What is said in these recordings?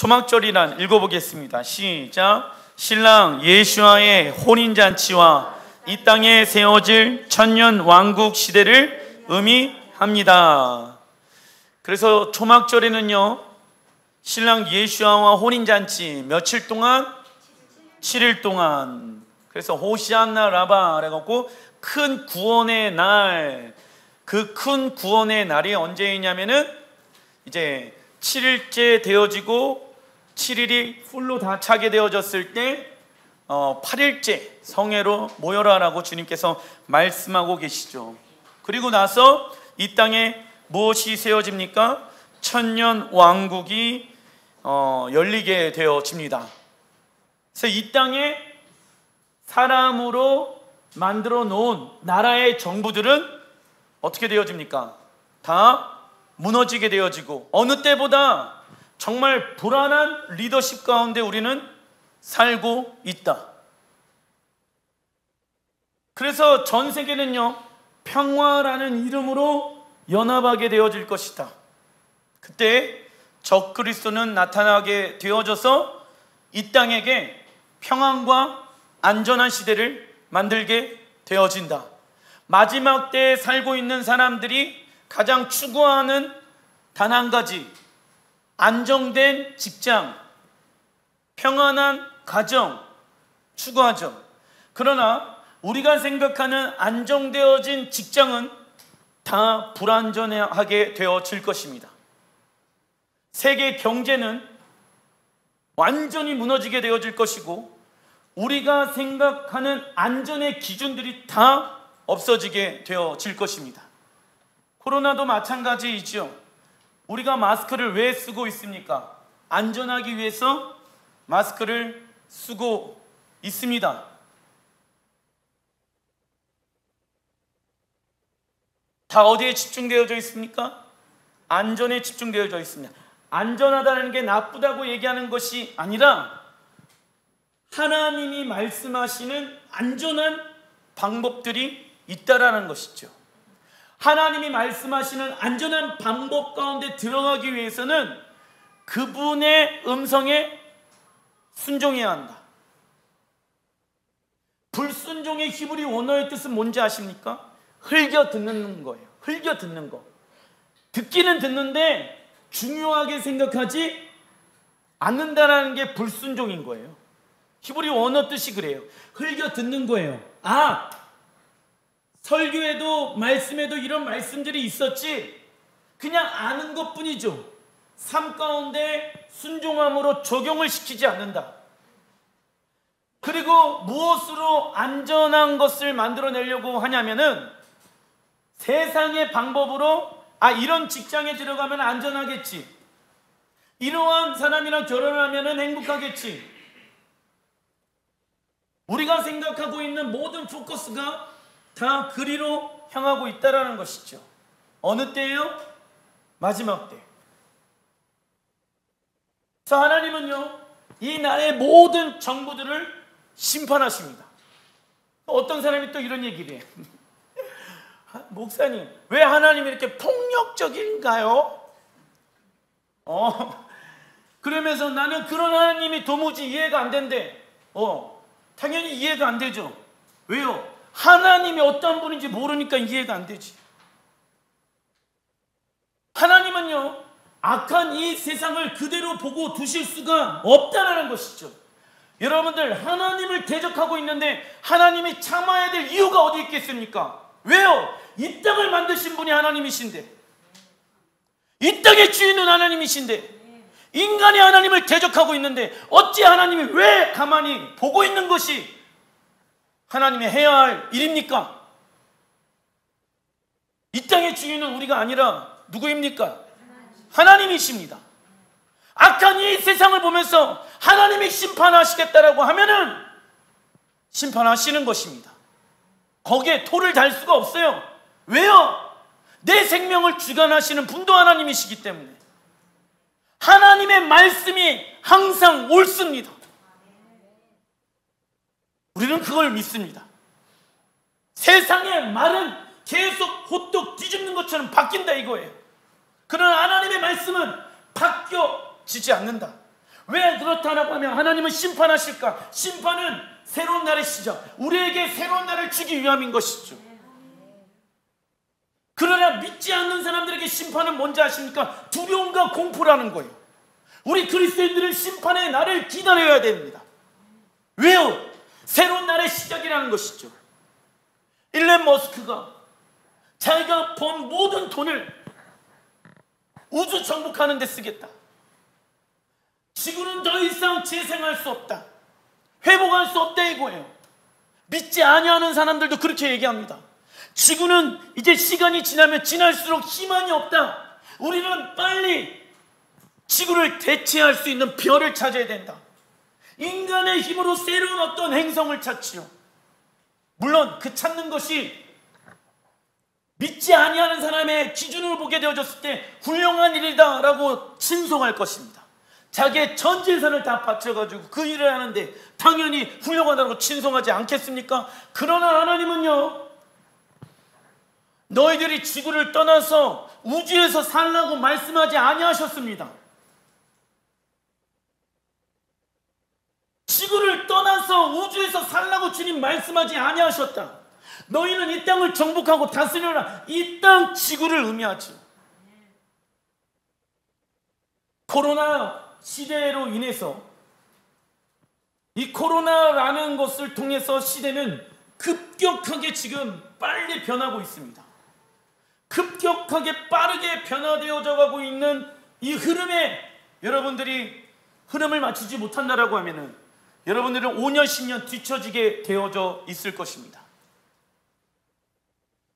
초막절이란 읽어보겠습니다. 시작. 신랑 예수와의 혼인잔치와 이 땅에 세워질 천년 왕국 시대를 의미합니다. 그래서 초막절에는요, 신랑 예수와 혼인잔치 며칠 동안? 7일 동안. 그래서 호시안나 라바 그래갖고 큰 구원의 날, 그 큰 구원의 날이 언제이냐면은 이제 7일째 되어지고 7일이 풀로 다 차게 되어졌을 때 8일째 성회로 모여라라고 주님께서 말씀하고 계시죠. 그리고 나서 이 땅에 무엇이 세워집니까? 천년 왕국이 열리게 되어집니다. 그래서 이 땅에 사람으로 만들어 놓은 나라의 정부들은 어떻게 되어집니까? 다 무너지게 되어지고 어느 때보다 정말 불안한 리더십 가운데 우리는 살고 있다. 그래서 전 세계는요, 평화라는 이름으로 연합하게 되어질 것이다. 그때 적그리스도는 나타나게 되어져서 이 땅에게 평안과 안전한 시대를 만들게 되어진다. 마지막 때에 살고 있는 사람들이 가장 추구하는 단 한 가지, 안정된 직장, 평안한 가정 추구하죠. 그러나 우리가 생각하는 안정되어진 직장은 다 불안전하게 되어질 것입니다. 세계 경제는 완전히 무너지게 되어질 것이고 우리가 생각하는 안전의 기준들이 다 없어지게 되어질 것입니다. 코로나도 마찬가지이죠. 우리가 마스크를 왜 쓰고 있습니까? 안전하기 위해서 마스크를 쓰고 있습니다. 다 어디에 집중되어져 있습니까? 안전에 집중되어져 있습니다. 안전하다는 게 나쁘다고 얘기하는 것이 아니라 하나님이 말씀하시는 안전한 방법들이 있다라는 것이죠. 하나님이 말씀하시는 안전한 방법 가운데 들어가기 위해서는 그분의 음성에 순종해야 한다. 불순종의 히브리 원어의 뜻은 뭔지 아십니까? 흘겨 듣는 거예요. 흘겨 듣는 거. 듣기는 듣는데 중요하게 생각하지 않는다라는 게 불순종인 거예요. 히브리 원어 뜻이 그래요. 흘겨 듣는 거예요. 아, 설교에도 말씀에도 이런 말씀들이 있었지, 그냥 아는 것뿐이죠. 삶 가운데 순종함으로 적용을 시키지 않는다. 그리고 무엇으로 안전한 것을 만들어내려고 하냐면은 세상의 방법으로 이런 직장에 들어가면 안전하겠지, 이러한 사람이랑 결혼하면 행복하겠지. 우리가 생각하고 있는 모든 포커스가 다 그리로 향하고 있다라는 것이죠. 어느 때예요? 마지막 때. 그래서 하나님은요, 이 나라의 모든 정부들을 심판하십니다. 어떤 사람이 또 이런 얘기를 해요. 목사님, 왜 하나님이 이렇게 폭력적인가요? 그러면서 나는 그런 하나님이 도무지 이해가 안 된대. 당연히 이해가 안 되죠. 왜요? 하나님이 어떤 분인지 모르니까 이해가 안 되지. 하나님은요, 악한 이 세상을 그대로 보고 두실 수가 없다는 것이죠. 여러분들, 하나님을 대적하고 있는데 하나님이 참아야 될 이유가 어디 있겠습니까? 왜요? 이 땅을 만드신 분이 하나님이신데, 이 땅의 주인은 하나님이신데, 인간이 하나님을 대적하고 있는데 어찌 하나님이 왜 가만히 보고 있는 것이 하나님이 해야 할 일입니까? 이 땅의 주인은 우리가 아니라 누구입니까? 하나님이십니다. 악한 이 세상을 보면서 하나님이 심판하시겠다라고 하면은 심판하시는 것입니다. 거기에 토를 달 수가 없어요. 왜요? 내 생명을 주관하시는 분도 하나님이시기 때문에. 하나님의 말씀이 항상 옳습니다. 우리는 그걸 믿습니다. 세상의 말은 계속 호떡 뒤집는 것처럼 바뀐다 이거예요. 그러나 하나님의 말씀은 바뀌어지지 않는다. 왜 그렇다라고 하면 하나님은 심판하실까? 심판은 새로운 날의 시작, 우리에게 새로운 날을 주기 위함인 것이죠. 그러나 믿지 않는 사람들에게 심판은 뭔지 아십니까? 두려움과 공포라는 거예요. 우리 그리스도인들은 심판의 날을 기다려야 됩니다. 왜요? 새로운 날의 시작이라는 것이죠. 일론 머스크가 자기가 번 모든 돈을 우주 정복하는 데 쓰겠다. 지구는 더 이상 재생할 수 없다, 회복할 수 없다 이거예요. 믿지 아니하는 사람들도 그렇게 얘기합니다. 지구는 이제 시간이 지나면 지날수록 희망이 없다. 우리는 빨리 지구를 대체할 수 있는 별을 찾아야 된다. 인간의 힘으로 새로운 어떤 행성을 찾지요. 물론 그 찾는 것이 믿지 아니하는 사람의 기준으로 보게 되어졌을 때 훌륭한 일이다 라고 칭송할 것입니다. 자기의 전 재산을 다 바쳐가지고 그 일을 하는데 당연히 훌륭하다고 칭송하지 않겠습니까? 그러나 하나님은요, 너희들이 지구를 떠나서 우주에서 살라고 말씀하지 아니하셨습니다. 지구를 떠나서 우주에서 살라고 주님 말씀하지 아니하셨다. 너희는 이 땅을 정복하고 다스려라. 이 땅 지구를 의미하죠. 코로나 시대로 인해서, 이 코로나라는 것을 통해서 시대는 급격하게 지금 빨리 변하고 있습니다. 급격하게 빠르게 변화되어져 가고 있는 이 흐름에 여러분들이 흐름을 맞추지 못한다라고 하면은 여러분들은 5년 10년 뒤처지게 되어져 있을 것입니다.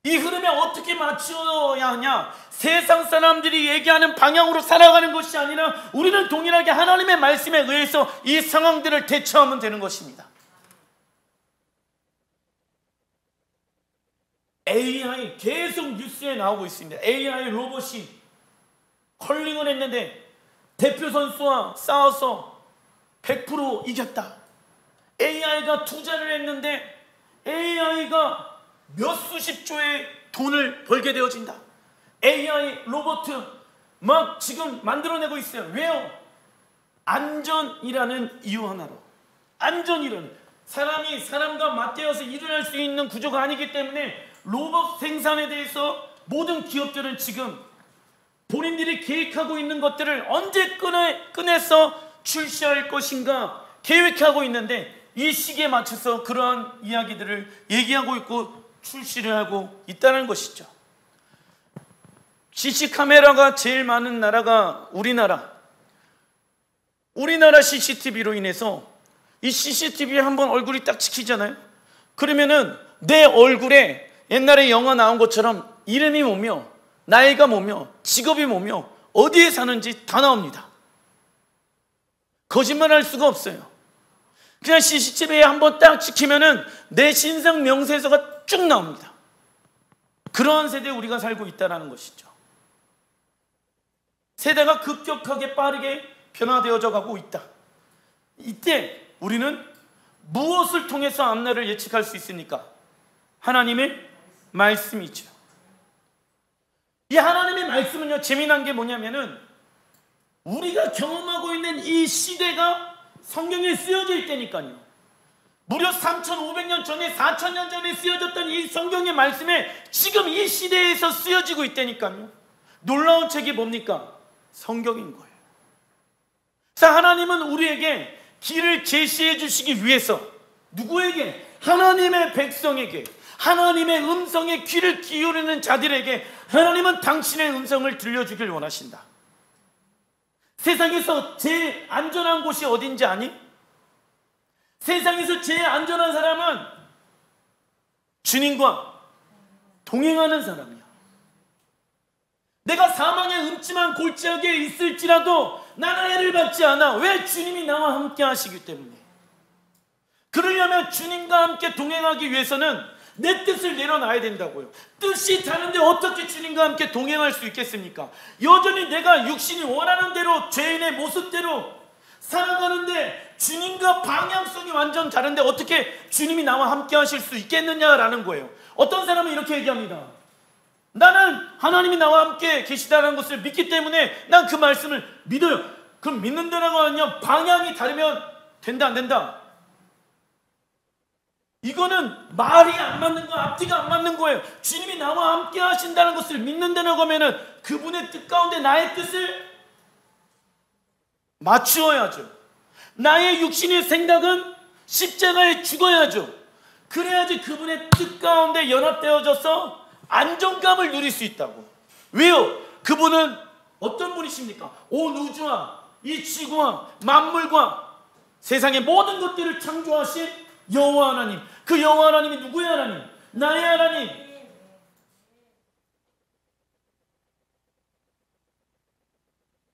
이 흐름에 어떻게 맞춰야 하냐? 세상 사람들이 얘기하는 방향으로 살아가는 것이 아니라 우리는 동일하게 하나님의 말씀에 의해서 이 상황들을 대처하면 되는 것입니다. AI 계속 뉴스에 나오고 있습니다. AI 로봇이 컬링을 했는데 대표 선수와 싸워서 100% 이겼다. AI가 투자를 했는데 AI가 몇 수십 조의 돈을 벌게 되어진다. AI 로봇 막 지금 만들어내고 있어요. 왜요? 안전이라는 이유 하나로. 안전이라는, 사람이 사람과 맞대어서 일을 할 수 있는 구조가 아니기 때문에 로봇 생산에 대해서 모든 기업들은 지금 본인들이 계획하고 있는 것들을 언제 꺼내서 출시할 것인가 계획하고 있는데, 이 시기에 맞춰서 그러한 이야기들을 얘기하고 있고 출시를 하고 있다는 것이죠. CC 카메라가 제일 많은 나라가 우리나라 CCTV로 인해서 이 CCTV에 한번 얼굴이 딱 찍히잖아요. 그러면은 내 얼굴에 옛날에 영화 나온 것처럼 이름이 뭐며 나이가 뭐며 직업이 뭐며 어디에 사는지 다 나옵니다. 거짓말할 수가 없어요. 그냥 CCTV에 한번 딱 찍히면은 내 신상 명세서가 쭉 나옵니다. 그러한 세대에 우리가 살고 있다는 것이죠. 세대가 급격하게 빠르게 변화되어져 가고 있다. 이때 우리는 무엇을 통해서 앞날을 예측할 수 있습니까? 하나님의 말씀이죠. 이 하나님의 말씀은요, 재미난 게 뭐냐면은 우리가 경험하고 있는 이 시대가 성경에 쓰여져 있다니까요. 무려 3,500년 전에 4,000년 전에 쓰여졌던 이 성경의 말씀에 지금 이 시대에서 쓰여지고 있다니까요. 놀라운 책이 뭡니까? 성경인 거예요. 그래서 하나님은 우리에게 길을 제시해 주시기 위해서 누구에게? 하나님의 백성에게, 하나님의 음성에 귀를 기울이는 자들에게 하나님은 당신의 음성을 들려주길 원하신다. 세상에서 제일 안전한 곳이 어딘지 아니? 세상에서 제일 안전한 사람은 주님과 동행하는 사람이야. 내가 사망의 음침한 골짜기에 있을지라도 나는 해를 받지 않아. 왜? 주님이 나와 함께 하시기 때문에. 그러려면 주님과 함께 동행하기 위해서는 내 뜻을 내려놔야 된다고요. 뜻이 다른데 어떻게 주님과 함께 동행할 수 있겠습니까? 여전히 내가 육신이 원하는 대로 죄인의 모습대로 살아가는데 주님과 방향성이 완전 다른데 어떻게 주님이 나와 함께 하실 수 있겠느냐라는 거예요. 어떤 사람은 이렇게 얘기합니다. 나는 하나님이 나와 함께 계시다는 것을 믿기 때문에 난 그 말씀을 믿어요. 그럼 믿는다라고 하면 방향이 다르면 된다 안 된다? 이거는 말이 안 맞는 거, 앞뒤가 안 맞는 거예요. 주님이 나와 함께 하신다는 것을 믿는다라고 하면은 그분의 뜻 가운데 나의 뜻을 맞추어야죠. 나의 육신의 생각은 십자가에 죽어야죠. 그래야지 그분의 뜻 가운데 연합되어져서 안정감을 누릴 수 있다고. 왜요? 그분은 어떤 분이십니까? 온 우주와 이 지구와 만물과 세상의 모든 것들을 창조하신 여호와 하나님. 그 여호와 하나님이 누구의 하나님? 나의 하나님.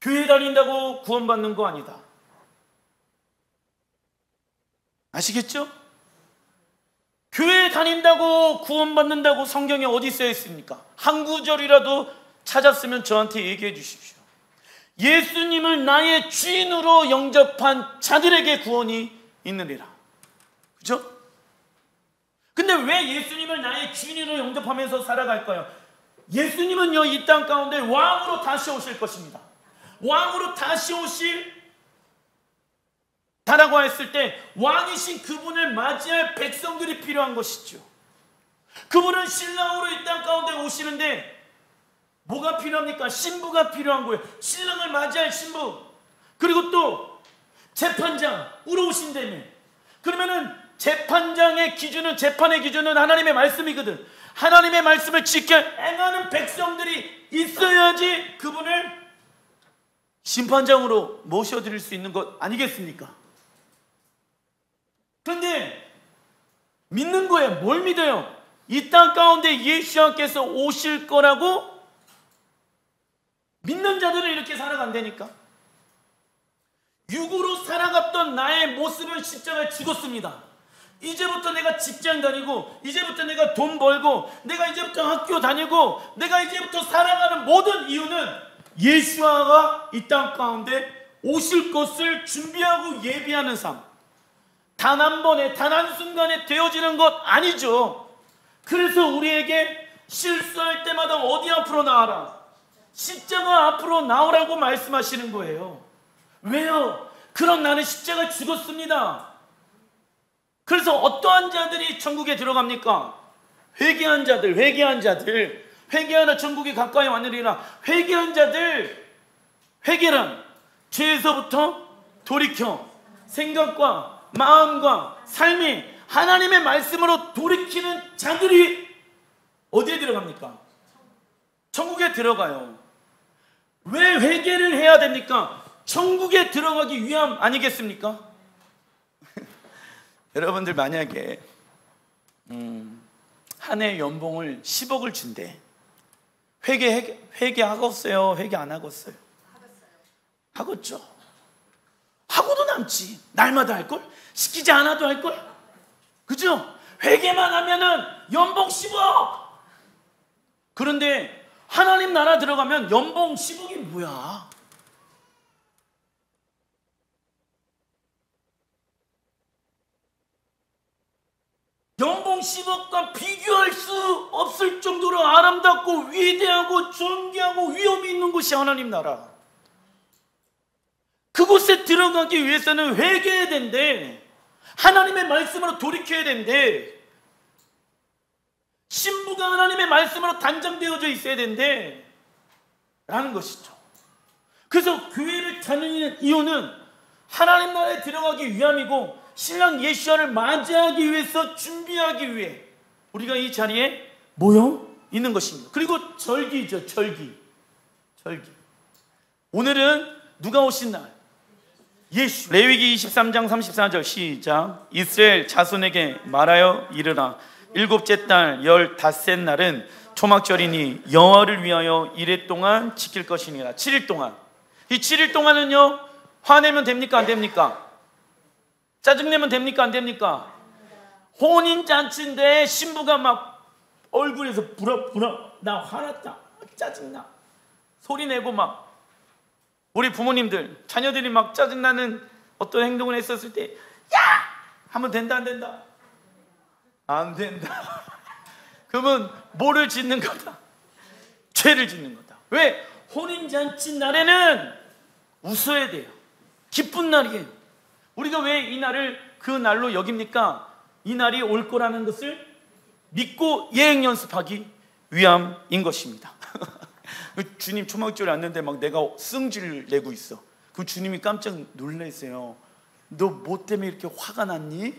교회 다닌다고 구원받는 거 아니다. 아시겠죠? 교회 다닌다고 구원받는다고 성경에 어디 써 있습니까? 한 구절이라도 찾았으면 저한테 얘기해 주십시오. 예수님을 나의 주인으로 영접한 자들에게 구원이 있느니라. 그죠? 근데 왜 예수님을 나의 주인으로 영접하면서 살아갈까요? 예수님은요, 이 땅 가운데 왕으로 다시 오실 것입니다. 왕으로 다시 오실 다라고 했을 때 왕이신 그분을 맞이할 백성들이 필요한 것이죠. 그분은 신랑으로 이 땅 가운데 오시는데 뭐가 필요합니까? 신부가 필요한 거예요. 신랑을 맞이할 신부. 그리고 또 재판장으로 오신다며. 그러면은 재판장의 기준은, 재판의 기준은 하나님의 말씀이거든. 하나님의 말씀을 지켜 행하는 백성들이 있어야지 그분을 심판장으로 모셔드릴 수 있는 것 아니겠습니까? 그런데 믿는 거예요. 뭘 믿어요? 이 땅 가운데 예수님께서 오실 거라고 믿는 자들은 이렇게 살아간다니까. 육으로 살아갔던 나의 모습은 십자가에 죽었습니다. 이제부터 내가 직장 다니고, 이제부터 내가 돈 벌고, 내가 이제부터 학교 다니고, 내가 이제부터 살아가는 모든 이유는 예수와가 이 땅 가운데 오실 것을 준비하고 예비하는 삶. 단 한 번에, 단 한순간에 되어지는 것 아니죠. 그래서 우리에게 실수할 때마다 어디 앞으로 나와라? 십자가 앞으로 나오라고 말씀하시는 거예요. 왜요? 그럼 나는 십자가에 죽었습니다. 그래서 어떠한 자들이 천국에 들어갑니까? 회개한 자들, 회개하나 천국에 가까이 왔느니라. 회개한 자들. 회개란 죄에서부터 돌이켜 생각과 마음과 삶이 하나님의 말씀으로 돌이키는 자들이 어디에 들어갑니까? 천국에 들어가요. 왜 회개를 해야 됩니까? 천국에 들어가기 위함 아니겠습니까? 여러분들 만약에 한 해 연봉을 10억을 준대. 회개하겠어요? 회개 안 하겠어요? 하겠죠. 하고도 남지. 날마다 할걸? 시키지 않아도 할걸? 그죠? 회개만 하면은 연봉 10억. 그런데 하나님 나라 들어가면 연봉 10억이 뭐야? 연봉 10억과 비교할 수 없을 정도로 아름답고 위대하고 존귀하고 위엄이 있는 곳이 하나님 나라. 그곳에 들어가기 위해서는 회개해야 된대. 하나님의 말씀으로 돌이켜야 된대. 신부가 하나님의 말씀으로 단장되어져 있어야 된대 라는 것이죠. 그래서 교회를 다니는 이유는 하나님 나라에 들어가기 위함이고, 신랑 예수와를 맞이하기 위해서 준비하기 위해 우리가 이 자리에 모여 있는 것입니다. 그리고 절기죠. 절기. 오늘은 누가 오신 날? 예수. 레위기 23장 34절 시작. 이스라엘 자손에게 말하여 이르라. 일곱째 달 15셋 날은 초막절이니 여호와를 위하여 이래 동안 지킬 것이니라. 7일 동안. 이 7일 동안은요, 화내면 됩니까 안 됩니까? 짜증내면 됩니까 안 됩니까? 혼인잔치인데 신부가 막 얼굴에서 불어 나 화났다, 짜증나, 소리내고 막. 우리 부모님들 자녀들이 막 짜증나는 어떤 행동을 했었을 때 야! 하면 된다 안 된다? 안 된다. 그러면 뭐를 짓는 거다? 죄를 짓는 거다. 왜? 혼인잔치 날에는 웃어야 돼요. 기쁜 날이에요. 우리가 왜 이 날을 그 날로 여깁니까? 이 날이 올 거라는 것을 믿고 예행 연습하기 위함인 것입니다. 주님 초막절에 왔는데 막 내가 승질을 내고 있어. 그럼 주님이 깜짝 놀라세요. 너 뭐 때문에 이렇게 화가 났니?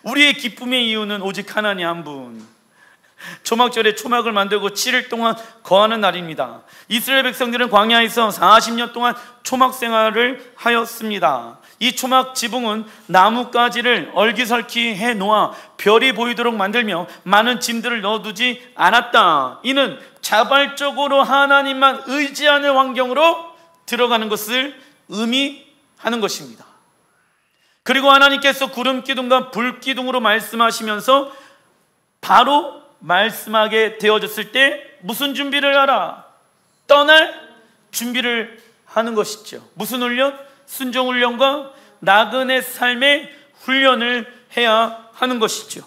우리의 기쁨의 이유는 오직 하나님 한 분. 초막절에 초막을 만들고 7일 동안 거하는 날입니다. 이스라엘 백성들은 광야에서 40년 동안 초막 생활을 하였습니다. 이 초막 지붕은 나뭇가지를 얼기설키 해 놓아 별이 보이도록 만들며 많은 짐들을 넣어두지 않았다. 이는 자발적으로 하나님만 의지하는 환경으로 들어가는 것을 의미하는 것입니다. 그리고 하나님께서 구름 기둥과 불 기둥으로 말씀하시면서 바로 말씀하게 되어졌을 때 무슨 준비를 하라? 떠날 준비를 하는 것이죠. 무슨 훈련? 순종 훈련과 나그네 삶의 훈련을 해야 하는 것이죠.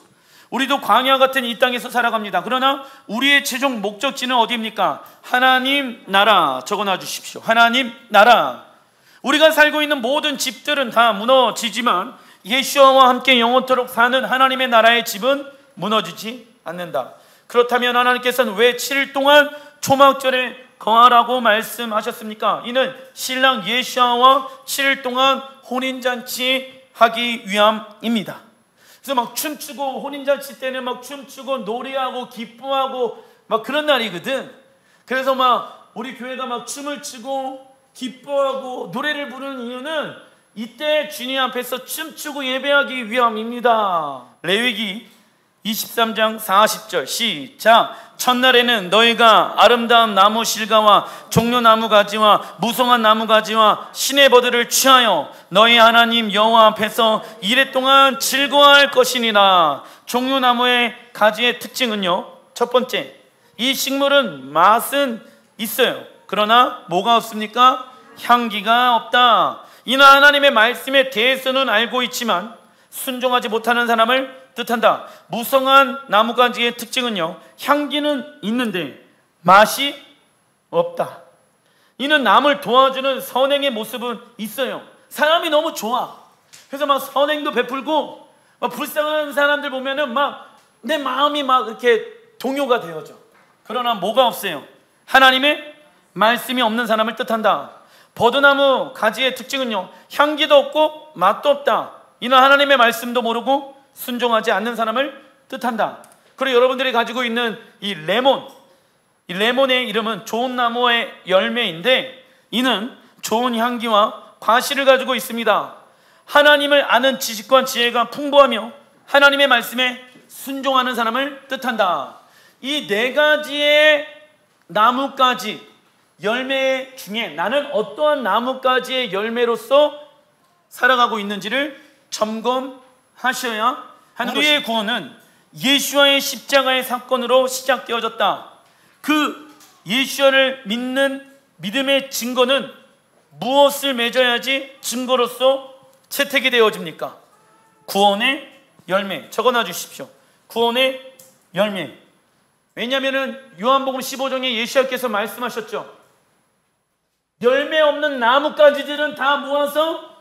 우리도 광야 같은 이 땅에서 살아갑니다. 그러나 우리의 최종 목적지는 어디입니까? 하나님 나라. 적어놔 주십시오. 하나님 나라. 우리가 살고 있는 모든 집들은 다 무너지지만 예수와 함께 영원토록 사는 하나님의 나라의 집은 무너지지 않는다. 그렇다면 하나님께서는 왜 7일 동안 초막절에 거하라고 말씀하셨습니까? 이는 신랑 예수와 7일 동안 혼인잔치 하기 위함입니다. 그래서 막 춤추고, 혼인잔치 때는 막 춤추고 노래하고 기뻐하고 막 그런 날이거든. 그래서 막 우리 교회가 막 춤을 추고 기뻐하고 노래를 부르는 이유는 이때 주님 앞에서 춤추고 예배하기 위함입니다. 레위기 23장 40절 시작. 첫날에는 너희가 아름다운 나무 실과와 종려나무 가지와 무성한 나무 가지와 시내버드를 취하여 너희 하나님 여호와 앞에서 이래 동안 즐거워할 것이니라. 종려나무의 가지의 특징은요, 첫 번째, 이 식물은 맛은 있어요. 그러나 뭐가 없습니까? 향기가 없다. 이는 하나님의 말씀에 대해서는 알고 있지만 순종하지 못하는 사람을 뜻한다. 무성한 나무가지의 특징은요, 향기는 있는데 맛이 없다. 이는 남을 도와주는 선행의 모습은 있어요. 사람이 너무 좋아. 그래서 막 선행도 베풀고 막 불쌍한 사람들 보면은 막 내 마음이 막 이렇게 동요가 되어져. 그러나 뭐가 없어요? 하나님의 말씀이 없는 사람을 뜻한다. 버드나무 가지의 특징은요, 향기도 없고 맛도 없다. 이는 하나님의 말씀도 모르고 순종하지 않는 사람을 뜻한다. 그리고 여러분들이 가지고 있는 이 레몬의 이름은 좋은 나무의 열매인데 이는 좋은 향기와 과실을 가지고 있습니다. 하나님을 아는 지식과 지혜가 풍부하며 하나님의 말씀에 순종하는 사람을 뜻한다. 이 네 가지의 나뭇가지 열매 중에 나는 어떠한 나뭇가지의 열매로서 살아가고 있는지를 점검하셔야 하는 것입니다. 우리의 구원은 예수와의 십자가의 사건으로 시작되어졌다. 그 예수를 믿는 믿음의 증거는 무엇을 맺어야지 증거로서 채택이 되어집니까? 구원의 열매. 적어놔 주십시오. 구원의 열매. 왜냐하면 요한복음 15장에 예수께서 말씀하셨죠. 열매 없는 나뭇가지들은 다 모아서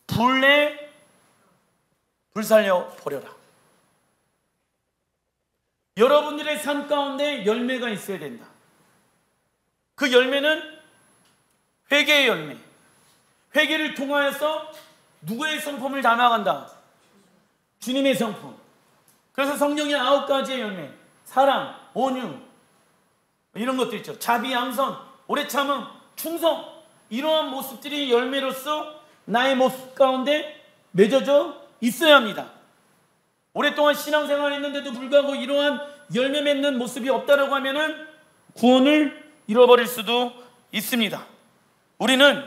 불에 불살려 버려라. 여러분들의 삶 가운데 열매가 있어야 된다. 그 열매는 회개의 열매. 회개를 통하여서 누구의 성품을 담아간다? 주님의 성품. 그래서 성령의 9가지의 열매, 사랑, 온유, 이런 것들 있죠. 자비, 양선, 오래 참음, 충성, 이러한 모습들이 열매로서 나의 모습 가운데 맺어져 있어야 합니다. 오랫동안 신앙생활을 했는데도 불구하고 이러한 열매 맺는 모습이 없다라고 하면은 구원을 잃어버릴 수도 있습니다. 우리는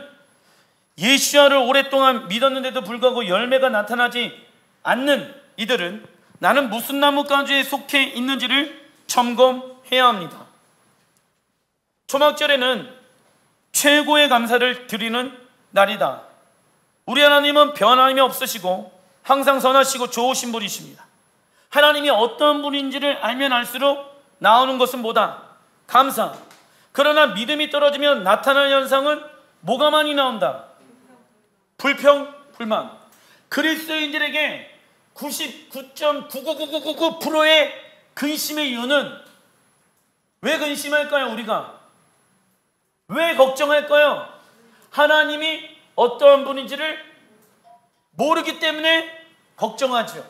예수를 오랫동안 믿었는데도 불구하고 열매가 나타나지 않는 이들은 나는 무슨 나뭇가지에 속해 있는지를 점검해야 합니다. 초막절에는 최고의 감사를 드리는 날이다. 우리 하나님은 변함이 없으시고 항상 선하시고 좋으신 분이십니다. 하나님이 어떤 분인지를 알면 알수록 나오는 것은 뭐다? 감사. 그러나 믿음이 떨어지면 나타나는 현상은 뭐가 많이 나온다? 불평, 불만. 그리스도인들에게 99.99999%의 근심의 이유는 왜 근심할까요? 우리가 왜 걱정할까요? 하나님이 어떠한 분인지를 모르기 때문에 걱정하죠.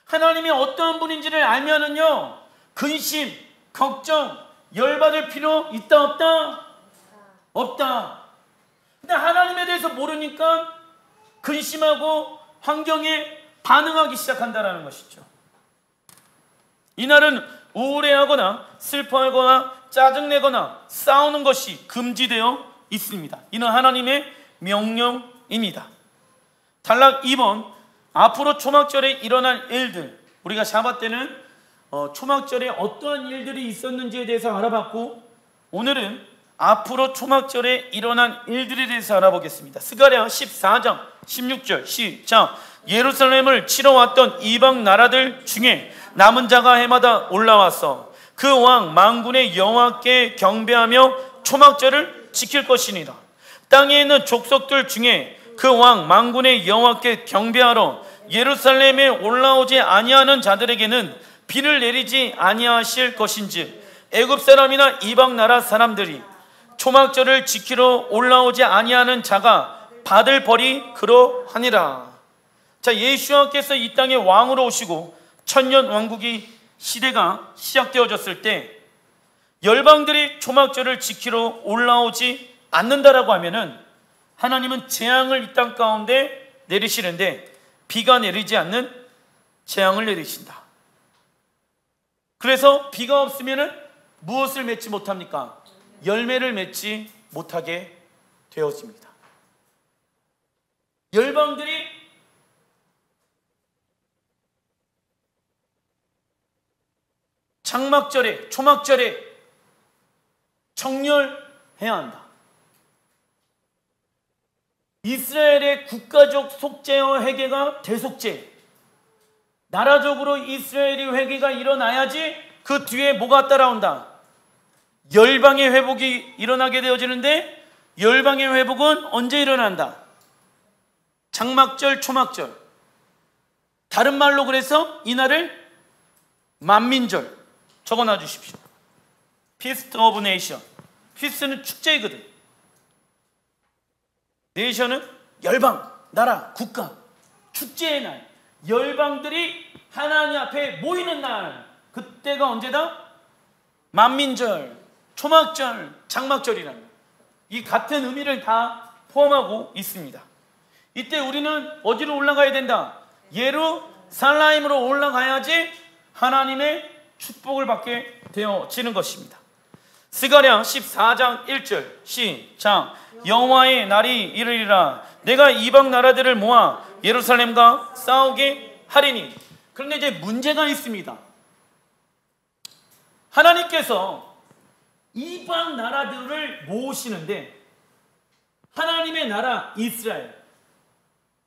하나님이 어떠한 분인지를 알면은요, 근심, 걱정, 열받을 필요 있다 없다? 없다. 근데 하나님에 대해서 모르니까 근심하고 환경에 반응하기 시작한다는 것이죠. 이날은 우울해하거나 슬퍼하거나 짜증내거나 싸우는 것이 금지되어 있습니다. 이는 하나님의 명령입니다. 단락 2번, 앞으로 초막절에 일어날 일들. 우리가 샤bat 때는 초막절에 어떠한 일들이 있었는지에 대해서 알아봤고, 오늘은 앞으로 초막절에 일어난 일들에 대해서 알아보겠습니다. 스가랴 14장 16절 시작. 예루살렘을 치러 왔던 이방 나라들 중에 남은 자가 해마다 올라와서 그 왕 만군의 여호와께 경배하며 초막절을 지킬 것이니라. 땅에 있는 족속들 중에 그 왕 만군의 여호와께 경배하러 예루살렘에 올라오지 아니하는 자들에게는 비를 내리지 아니하실 것인지, 애굽 사람이나 이방 나라 사람들이 초막절을 지키러 올라오지 아니하는 자가 받을 벌이 그러하니라. 자, 예수와께서 이 땅에 왕으로 오시고 천년 왕국이 시대가 시작되어졌을 때 열방들이 초막절을 지키러 올라오지 않는다라고 하면은 하나님은 재앙을 이 땅 가운데 내리시는데 비가 내리지 않는 재앙을 내리신다. 그래서 비가 없으면은 무엇을 맺지 못합니까? 열매를 맺지 못하게 되었습니다. 열방들이 장막절에, 초막절에 정렬해야 한다. 이스라엘의 국가적 속죄와 회개가 대속죄. 나라적으로 이스라엘이 회개가 일어나야지 그 뒤에 뭐가 따라온다? 열방의 회복이 일어나게 되어지는데, 열방의 회복은 언제 일어난다? 장막절, 초막절. 다른 말로 그래서 이날을 만민절 적어놔 주십시오. Feast of Nation. Feast는 축제이거든. 네이션은 열방, 나라, 국가, 축제의 날. 열방들이 하나님 앞에 모이는 날. 그때가 언제다? 만민절, 초막절, 장막절이라는 이 같은 의미를 다 포함하고 있습니다. 이때 우리는 어디로 올라가야 된다? 예루살렘으로 올라가야지 하나님의 축복을 받게 되어지는 것입니다. 스가랴 14장 1절 시작. 여호와의 날이 이르리라. 내가 이방 나라들을 모아 예루살렘과 싸우게 하리니. 그런데 이제 문제가 있습니다. 하나님께서 이방 나라들을 모으시는데 하나님의 나라 이스라엘.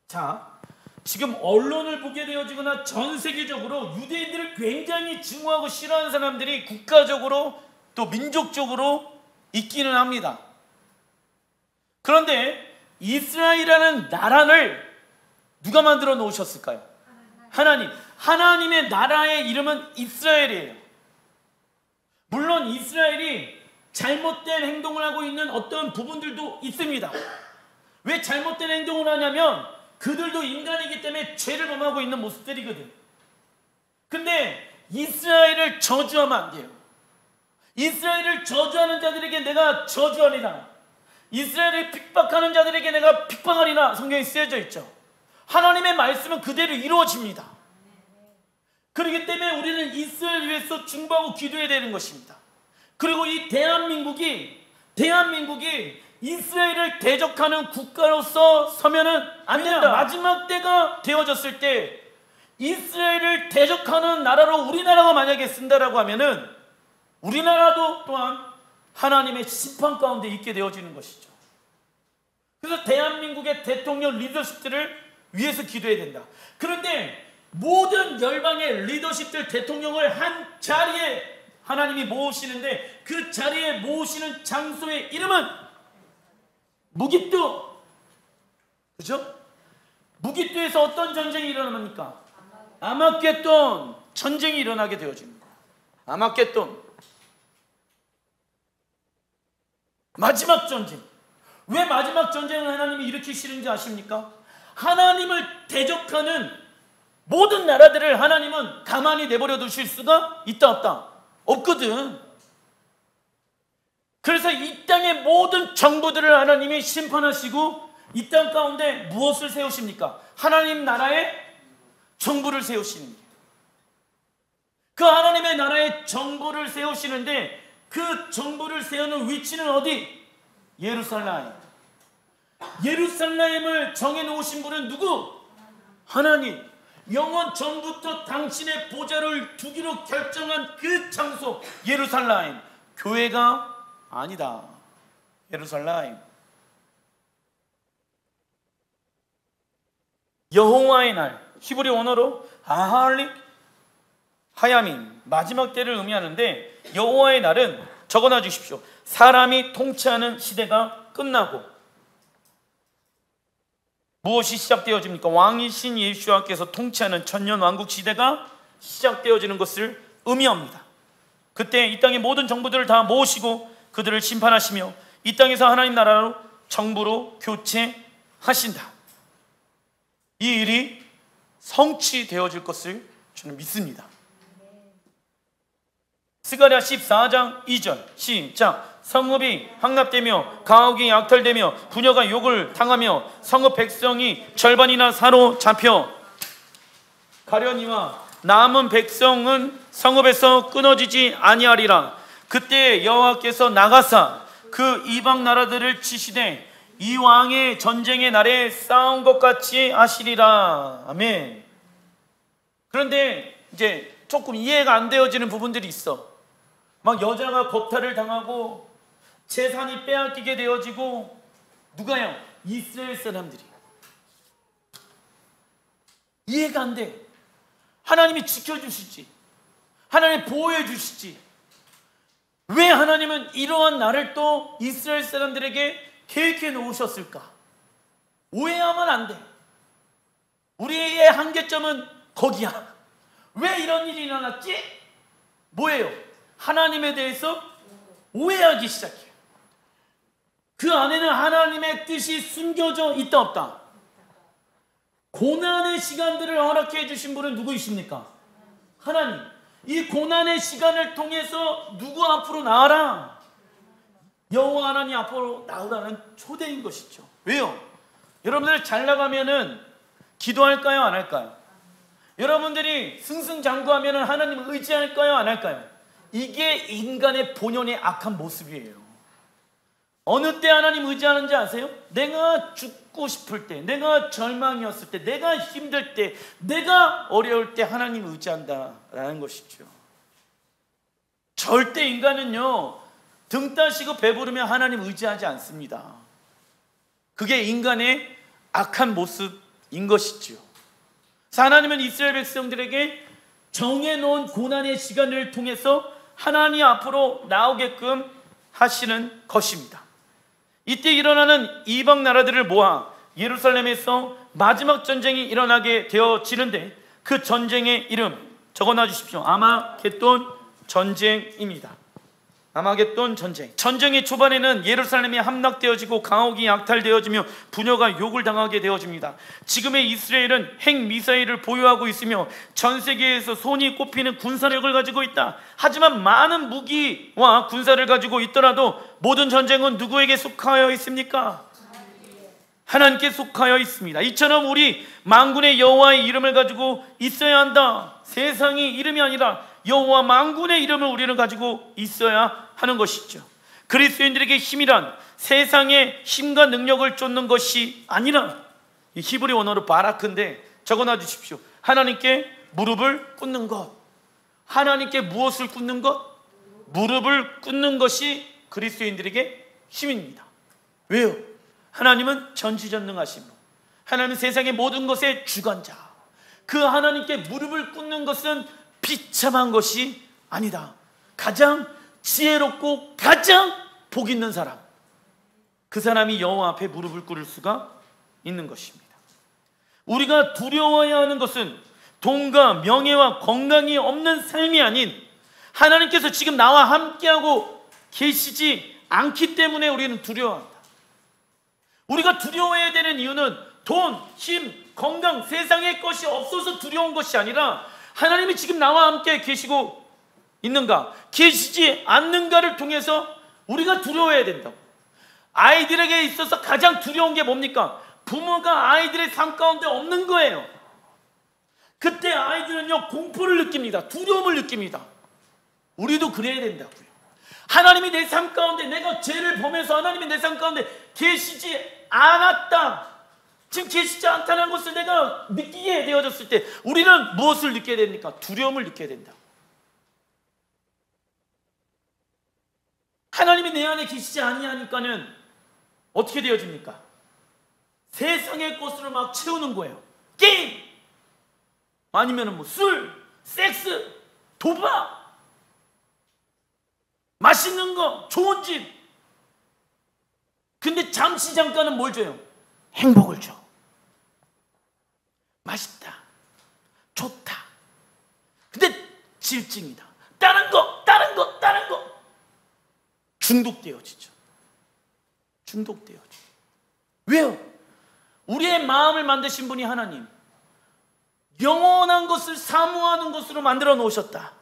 자, 지금 언론을 보게 되어지거나 전 세계적으로 유대인들을 굉장히 증오하고 싫어하는 사람들이 국가적으로 또 민족적으로 있기는 합니다. 그런데 이스라엘이라는 나라를 누가 만들어 놓으셨을까요? 하나님. 하나님의 나라의 이름은 이스라엘이에요. 물론 이스라엘이 잘못된 행동을 하고 있는 어떤 부분들도 있습니다. 왜 잘못된 행동을 하냐면 그들도 인간이기 때문에 죄를 범하고 있는 모습들이거든. 근데 이스라엘을 저주하면 안 돼요. 이스라엘을 저주하는 자들에게 내가 저주하리라. 이스라엘을 핍박하는 자들에게 내가 핍박하리라. 성경에 쓰여져 있죠. 하나님의 말씀은 그대로 이루어집니다. 그렇기 때문에 우리는 이스라엘을 위해서 중보하고 기도해야 되는 것입니다. 그리고 이 대한민국이 이스라엘을 대적하는 국가로서 서면은 안 된다. 마지막 때가 되어졌을 때 이스라엘을 대적하는 나라로 우리나라가 만약에 쓴다라고 하면은 우리나라도 또한 하나님의 심판 가운데 있게 되어지는 것이죠. 그래서 대한민국의 대통령 리더십들을 위해서 기도해야 된다. 그런데 모든 열방의 리더십들 대통령을 한 자리에 하나님이 모으시는데 그 자리에 모으시는 장소의 이름은 무깃도. 그죠? 무깃도에서 어떤 전쟁이 일어납니까? 아마겟돈 전쟁이 일어나게 되어집니다. 아마겟돈, 마지막 전쟁. 왜 마지막 전쟁을 하나님이 일으키시는지 아십니까? 하나님을 대적하는 모든 나라들을 하나님은 가만히 내버려 두실 수가 있다 없다? 없거든. 그래서 이 땅의 모든 정부들을 하나님이 심판하시고 이 땅 가운데 무엇을 세우십니까? 하나님 나라의 정부를 세우시는 거예요. 그 하나님의 나라의 정부를 세우시는데 그 정부를 세우는 위치는 어디? 예루살렘. 예루살렘을 정해놓으신 분은 누구? 하나님. 영원 전부터 당신의 보좌를 두기로 결정한 그 장소 예루살렘. 교회가 아니다. 예루살렘. 여호와의 날, 히브리 언어로 아할릭 하야민, 마지막 때를 의미하는데 여호와의 날은 적어놔 주십시오. 사람이 통치하는 시대가 끝나고 무엇이 시작되어집니까? 왕이신 예수와께서 통치하는 천년왕국 시대가 시작되어지는 것을 의미합니다. 그때 이 땅의 모든 정부들을 다 모으시고 그들을 심판하시며 이 땅에서 하나님 나라로 정부로 교체하신다. 이 일이 성취되어질 것을 저는 믿습니다. 스가랴 14장 2절 시작. 성읍이 함락되며 가옥이 약탈되며 부녀가 욕을 당하며 성읍 백성이 절반이나 사로잡혀 가려니와 남은 백성은 성읍에서 끊어지지 아니하리라. 그때 여호와께서 나가사 그 이방 나라들을 치시되 이 왕의 전쟁의 날에 싸운 것 같이 하시리라. 아멘. 그런데 이제 조금 이해가 안 되어지는 부분들이 있어. 막 여자가 겁탈을 당하고 재산이 빼앗기게 되어지고. 누가요? 이스라엘 사람들이. 이해가 안 돼. 하나님이 지켜주시지, 하나님이 보호해 주시지, 왜 하나님은 이러한 날을 또 이스라엘 사람들에게 계획해 놓으셨을까? 오해하면 안 돼. 우리의 한계점은 거기야. 왜 이런 일이 일어났지? 뭐예요? 하나님에 대해서 오해하기 시작해요. 그 안에는 하나님의 뜻이 숨겨져 있다 없다? 고난의 시간들을 허락해 주신 분은 누구이십니까? 하나님. 이 고난의 시간을 통해서 누구 앞으로 나와라? 여호와 하나님 앞으로 나오라는 초대인 것이죠. 왜요? 여러분들 잘 나가면은 기도할까요? 안 할까요? 여러분들이 승승장구하면은 하나님을 의지할까요? 안 할까요? 이게 인간의 본연의 악한 모습이에요. 어느 때 하나님 의지하는지 아세요? 내가 죽고 싶을 때, 내가 절망이었을 때, 내가 힘들 때, 내가 어려울 때 하나님 의지한다라는 것이죠. 절대 인간은요, 등 따시고 배부르면 하나님 의지하지 않습니다. 그게 인간의 악한 모습인 것이죠. 하나님은 이스라엘 백성들에게 정해놓은 고난의 시간을 통해서 하나님 앞으로 나오게끔 하시는 것입니다. 이때 일어나는 이방 나라들을 모아 예루살렘에서 마지막 전쟁이 일어나게 되어지는데 그 전쟁의 이름 적어놔 주십시오. 아마겟돈 전쟁입니다. 아마겟돈 전쟁. 전쟁의 초반에는 예루살렘이 함락되어지고 가옥이 약탈되어지며 부녀가 욕을 당하게 되어집니다. 지금의 이스라엘은 핵미사일을 보유하고 있으며 전 세계에서 손이 꼽히는 군사력을 가지고 있다. 하지만 많은 무기와 군사를 가지고 있더라도 모든 전쟁은 누구에게 속하여 있습니까? 하나님께 속하여 있습니다. 이처럼 우리 만군의 여호와의 이름을 가지고 있어야 한다. 세상이 이름이 아니라 여호와 만군의 이름을 우리는 가지고 있어야 하는 것이죠. 그리스도인들에게 힘이란 세상의 힘과 능력을 쫓는 것이 아니라, 이 히브리 언어로 바라크인데 적어놔 주십시오. 하나님께 무릎을 꿇는 것. 하나님께 무엇을 꿇는 것? 무릎을 꿇는 것이 그리스도인들에게 힘입니다. 왜요? 하나님은 전지전능하신 분, 하나님은 세상의 모든 것의 주관자. 그 하나님께 무릎을 꿇는 것은 비참한 것이 아니다. 가장 지혜롭고 가장 복 있는 사람, 그 사람이 여호와 앞에 무릎을 꿇을 수가 있는 것입니다. 우리가 두려워해야 하는 것은 돈과 명예와 건강이 없는 삶이 아닌 하나님께서 지금 나와 함께하고 계시지 않기 때문에 우리는 두려워한다. 우리가 두려워해야 되는 이유는 돈, 힘, 건강, 세상의 것이 없어서 두려운 것이 아니라 하나님이 지금 나와 함께 계시고 있는가, 계시지 않는가를 통해서 우리가 두려워해야 된다고. 아이들에게 있어서 가장 두려운 게 뭡니까? 부모가 아이들의 삶 가운데 없는 거예요. 그때 아이들은요, 공포를 느낍니다. 두려움을 느낍니다. 우리도 그래야 된다고요. 하나님이 내 삶 가운데, 내가 죄를 범해서 하나님이 내 삶 가운데 계시지 않았다, 지금 계시지 않다는 것을 내가 느끼게 되어졌을 때 우리는 무엇을 느껴야 됩니까? 두려움을 느껴야 된다. 하나님이 내 안에 계시지 아니하니까는 어떻게 되어집니까? 세상의 것으로 막 채우는 거예요. 게임, 아니면 술, 섹스, 도박, 맛있는 거, 좋은 집. 근데 잠시 잠깐은 뭘 줘요? 행복을 줘. 맛있다, 좋다. 근데 질증이다. 다른 거 중독되어지죠. 중독되어지죠. 왜요? 우리의 마음을 만드신 분이 하나님, 영원한 것을 사모하는 것으로 만들어 놓으셨다.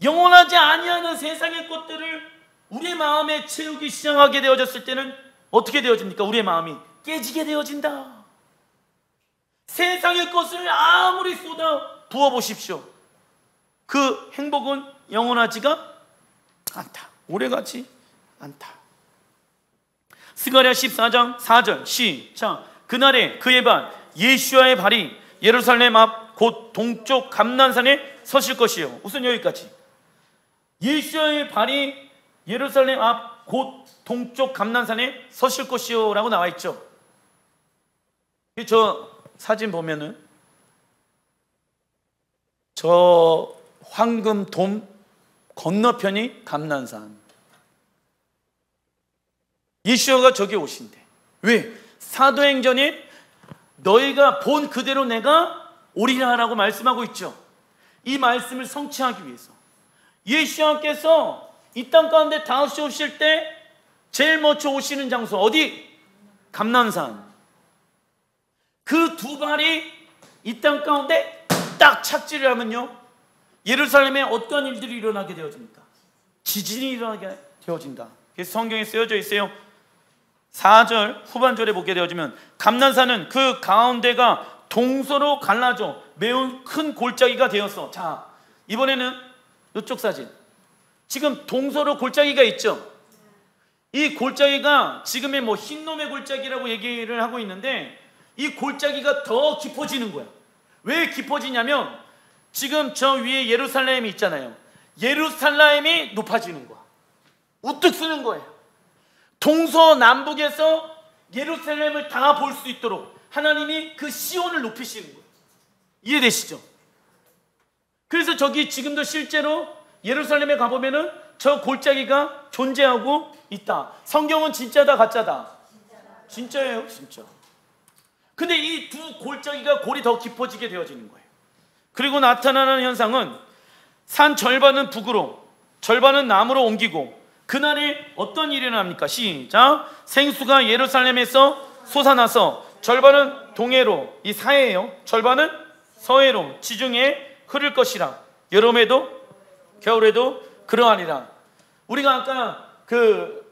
영원하지 아니하는 세상의 것들을 우리의 마음에 채우기 시작하게 되어졌을 때는 어떻게 되어집니까? 우리의 마음이 깨지게 되어진다. 세상의 것을 아무리 쏟아 부어보십시오, 그 행복은 영원하지가 않다. 오래가지 않다. 스가랴 14장 4절 시작. 그날에 그의 발 예수와의 발이 예루살렘 앞 곧 동쪽 감난산에 서실 것이요. 우선 여기까지. 예수와의 발이 예루살렘 앞 곧 동쪽 감난산에 서실 것이요 라고 나와 있죠. 저 사진 보면은 저 황금돔 건너편이 감난산. 예수가 저기 오신대. 왜? 사도행전에 너희가 본 그대로 내가 오리라 라고 말씀하고 있죠. 이 말씀을 성취하기 위해서 예수님께서 이 땅 가운데 다시 오실 때 제일 먼저 오시는 장소 어디? 감난산. 그 두 발이 이 땅 가운데 딱 착지를 하면요, 예루살렘에 어떤 일들이 일어나게 되어집니까? 지진이 일어나게 되어진다. 그래서 성경에 쓰여져 있어요. 4절 후반절에 보게 되어지면 감난산은 그 가운데가 동서로 갈라져 매우 큰 골짜기가 되었어. 자, 이번에는 이쪽 사진. 지금 동서로 골짜기가 있죠. 이 골짜기가 지금의 흰놈의 골짜기라고 얘기를 하고 있는데, 이 골짜기가 더 깊어지는 거야. 왜 깊어지냐면 지금 저 위에 예루살렘이 있잖아요. 예루살렘이 높아지는 거야. 우뚝 서는 거예요. 동서남북에서 예루살렘을 다 볼 수 있도록 하나님이 그 시온을 높이시는 거예요. 이해되시죠? 그래서 저기 지금도 실제로 예루살렘에 가보면은 저 골짜기가 존재하고 있다. 성경은 진짜다 가짜다? 진짜예요, 진짜. 근데 이 두 골짜기가 골이 더 깊어지게 되어지는 거예요. 그리고 나타나는 현상은 산 절반은 북으로 절반은 남으로 옮기고, 그날에 어떤 일이 일어납니까? 시작. 생수가 예루살렘에서 솟아나서 절반은 동해로, 이 사해예요, 절반은 서해로 지중해에 흐를 것이라. 여름에도 겨울에도 그러하리라. 우리가 아까 그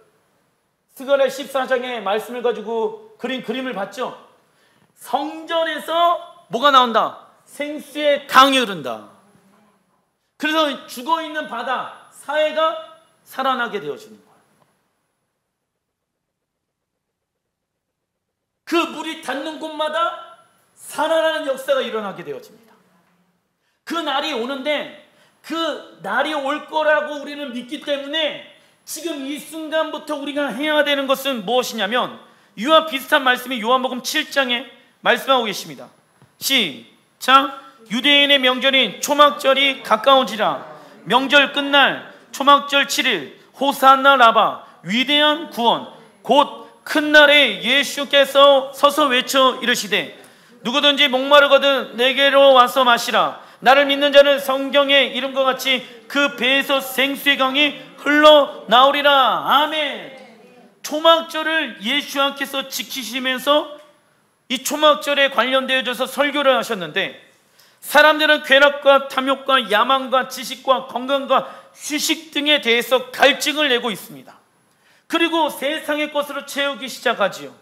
스가랴 14장의 말씀을 가지고 그린 그림을 봤죠. 성전에서 뭐가 나온다? 생수의 강이 흐른다. 그래서 죽어있는 바다 사해가 살아나게 되어지는 거예요. 그 물이 닿는 곳마다 살아나는 역사가 일어나게 되어집니다. 그 날이 오는데, 그 날이 올 거라고 우리는 믿기 때문에 지금 이 순간부터 우리가 해야 되는 것은 무엇이냐면, 이와 비슷한 말씀이 요한복음 7장에 말씀하고 계십니다. 시작. 유대인의 명절인 초막절이 가까운지라. 명절 끝날 초막절 7일 호산나 라바 위대한 구원 곧 큰 날에 예수께서 서서 외쳐 이르시되 누구든지 목마르거든 내게로 와서 마시라. 나를 믿는 자는 성경의 이름과 같이 그 배에서 생수의 강이 흘러나오리라. 아멘. 초막절을 예수님께서 지키시면서 이 초막절에 관련되어져서 설교를 하셨는데, 사람들은 쾌락과 탐욕과 야망과 지식과 건강과 휴식 등에 대해서 갈증을 내고 있습니다. 그리고 세상의 것으로 채우기 시작하지요.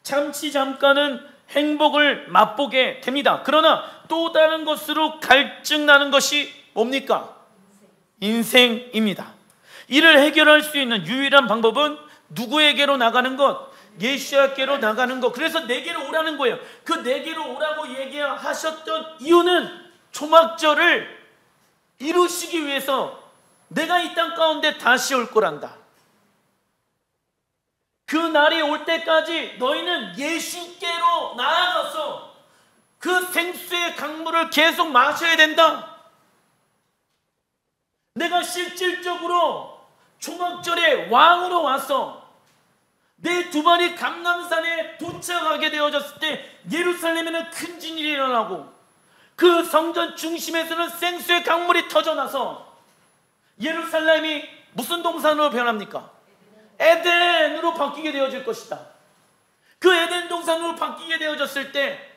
잠깐은 행복을 맛보게 됩니다. 그러나 또 다른 것으로 갈증나는 것이 뭡니까? 인생입니다. 이를 해결할 수 있는 유일한 방법은 누구에게로 나가는 것? 예수께로 나가는 것. 그래서 내게로 오라는 거예요. 그 내게로 오라고 얘기하셨던 이유는 초막절을 이루시기 위해서 내가 이 땅 가운데 다시 올 거란다. 그 날이 올 때까지 너희는 예수께로 나아가서 그 생수의 강물을 계속 마셔야 된다. 내가 실질적으로 초막절에 왕으로 와서 내 두 발이 감람산에 도착하게 되어졌을 때 예루살렘에는 큰 진일이 일어나고 그 성전 중심에서는 생수의 강물이 터져나서 예루살렘이 무슨 동산으로 변합니까? 에덴으로 바뀌게 되어질 것이다. 그 에덴 동산으로 바뀌게 되어졌을 때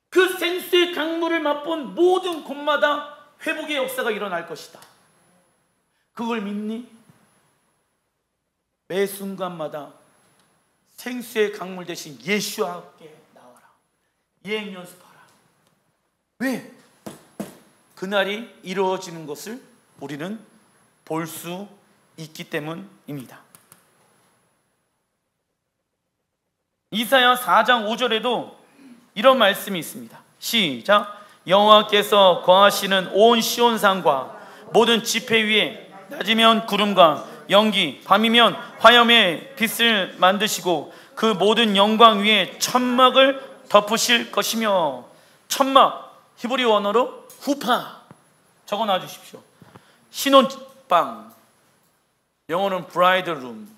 그 생수의 강물을 맛본 모든 곳마다 회복의 역사가 일어날 것이다. 그걸 믿니? 매 순간마다 생수의 강물 대신 예수와 함께 나와라. 예행 연습하라. 왜? 그날이 이루어지는 것을 우리는 볼 수 있기 때문입니다. 이사야 4장 5절에도 이런 말씀이 있습니다. 시작. 여호와께서 거하시는 온 시온산과 모든 지폐 위에 낮이면 구름과 연기, 밤이면 화염의 빛을 만드시고 그 모든 영광 위에 천막을 덮으실 것이며. 천막, 히브리 원어로 후파 적어놔 주십시오. 신혼방, 영어는 브라이드룸,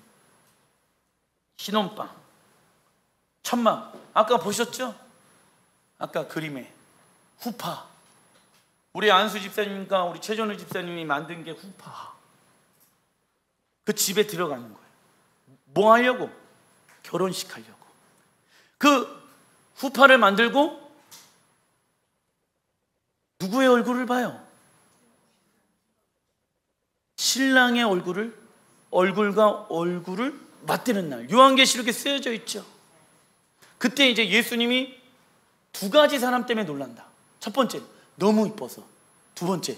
신혼방, 천막. 아까 보셨죠? 아까 그림에 후파. 우리 안수 집사님과 우리 최전우 집사님이 만든 게 후파. 그 집에 들어가는 거예요. 뭐 하려고? 결혼식 하려고. 그 후파를 만들고 누구의 얼굴을 봐요? 신랑의 얼굴과 얼굴을 맞대는 날. 요한계시록에 쓰여져 있죠. 그때 이제 예수님이 두 가지 사람 때문에 놀란다. 첫 번째, 너무 이뻐서. 두 번째,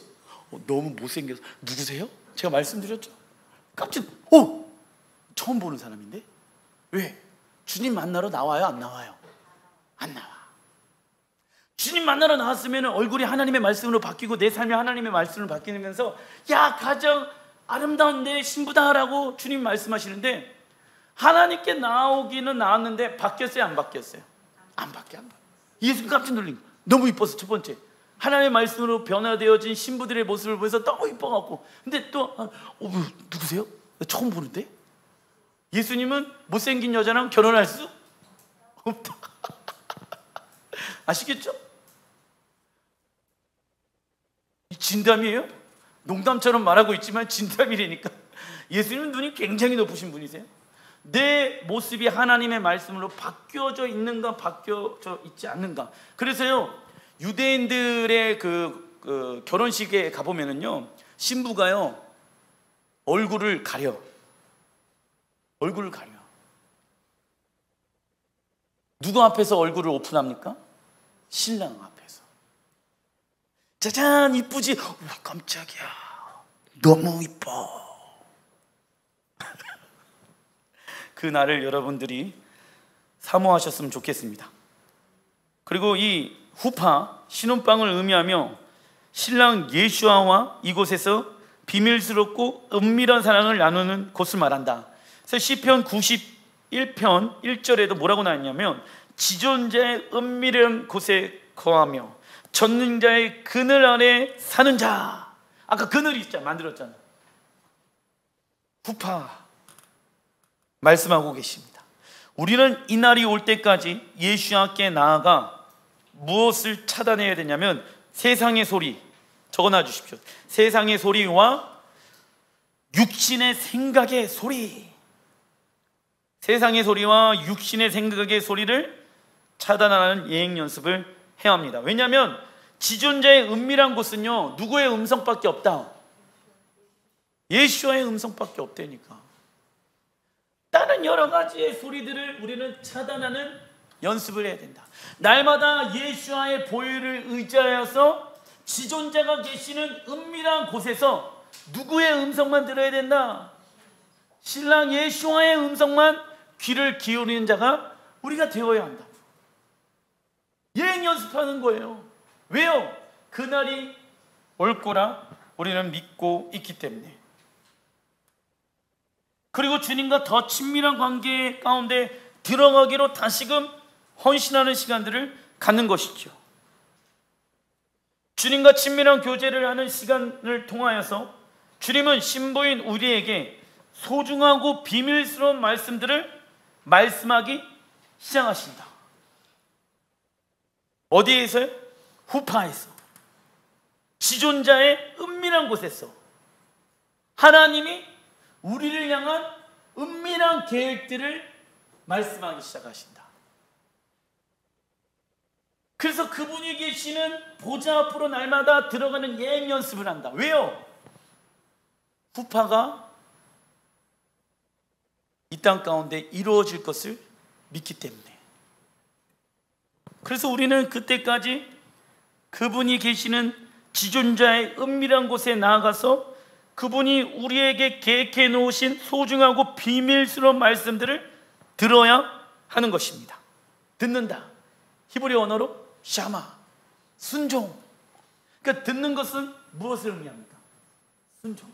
너무 못생겨서. 누구세요? 제가 말씀드렸죠. 깜짝, 처음 보는 사람인데? 왜? 주님 만나러 나와요? 안 나와요? 안 나와. 주님 만나러 나왔으면 얼굴이 하나님의 말씀으로 바뀌고 내 삶이 하나님의 말씀으로 바뀌면서 야, 가장 아름다운 내 신부다라고 주님 말씀하시는데, 하나님께 나오기는 나왔는데 바뀌었어요? 안 바뀌었어요? 안 바뀌어. 예수님 깜짝 놀린 거예요. 너무 이뻐서. 첫 번째, 하나님의 말씀으로 변화되어진 신부들의 모습을 보면서 너무 이뻐갖고. 근데 또 누구세요? 나 처음 보는데? 예수님은 못생긴 여자랑 결혼할 수 없다. 아시겠죠? 이 진담이에요? 농담처럼 말하고 있지만 진담이라니까. 예수님은 눈이 굉장히 높으신 분이세요. 내 모습이 하나님의 말씀으로 바뀌어져 있는가 바뀌어져 있지 않는가. 그래서요, 유대인들의 그 결혼식에 가보면은요, 신부가요 얼굴을 가려. 누구 앞에서 얼굴을 오픈합니까? 신랑 앞에서. 짜잔, 이쁘지? 와, 깜짝이야, 너무 이뻐. 그 날을 여러분들이 사모하셨으면 좋겠습니다. 그리고 이 후파, 신혼방을 의미하며 신랑 예수아와 이곳에서 비밀스럽고 은밀한 사랑을 나누는 곳을 말한다. 그래서 시편 91편 1절에도 뭐라고 나왔냐면, 지존자의 은밀한 곳에 거하며 전능자의 그늘 아래 사는 자. 아까 그늘이 있잖아, 만들었잖아. 후파 말씀하고 계십니다. 우리는 이날이 올 때까지 예수님께 나아가 무엇을 차단해야 되냐면 세상의 소리, 적어놔 주십시오. 세상의 소리와 육신의 생각의 소리, 세상의 소리와 육신의 생각의 소리를 차단하는 예행 연습을 해야 합니다. 왜냐하면 지존자의 은밀한 곳은요, 누구의 음성밖에 없다. 예수와의 음성밖에 없다니까. 다른 여러 가지의 소리들을 우리는 차단하는 연습을 해야 된다. 날마다 예수와의 보혈을 의지하여서 지존자가 계시는 은밀한 곳에서 누구의 음성만 들어야 된다? 신랑 예수와의 음성만 귀를 기울이는 자가 우리가 되어야 한다. 예행 연습하는 거예요. 왜요? 그날이 올 거라 우리는 믿고 있기 때문에. 그리고 주님과 더 친밀한 관계 가운데 들어가기로 다시금 헌신하는 시간들을 갖는 것이죠. 주님과 친밀한 교제를 하는 시간을 통하여서 주님은 신부인 우리에게 소중하고 비밀스러운 말씀들을 말씀하기 시작하신다. 어디에서요? 후파에서, 지존자의 은밀한 곳에서 하나님이 우리를 향한 은밀한 계획들을 말씀하기 시작하신다. 그래서 그분이 계시는 보좌 앞으로 날마다 들어가는 예행 연습을 한다. 왜요? 후파가 이 땅 가운데 이루어질 것을 믿기 때문에. 그래서 우리는 그때까지 그분이 계시는 지존자의 은밀한 곳에 나아가서 그분이 우리에게 계획해 놓으신 소중하고 비밀스러운 말씀들을 들어야 하는 것입니다. 듣는다. 히브리 언어로 샤마, 순종. 그러니까 듣는 것은 무엇을 의미합니까? 순종.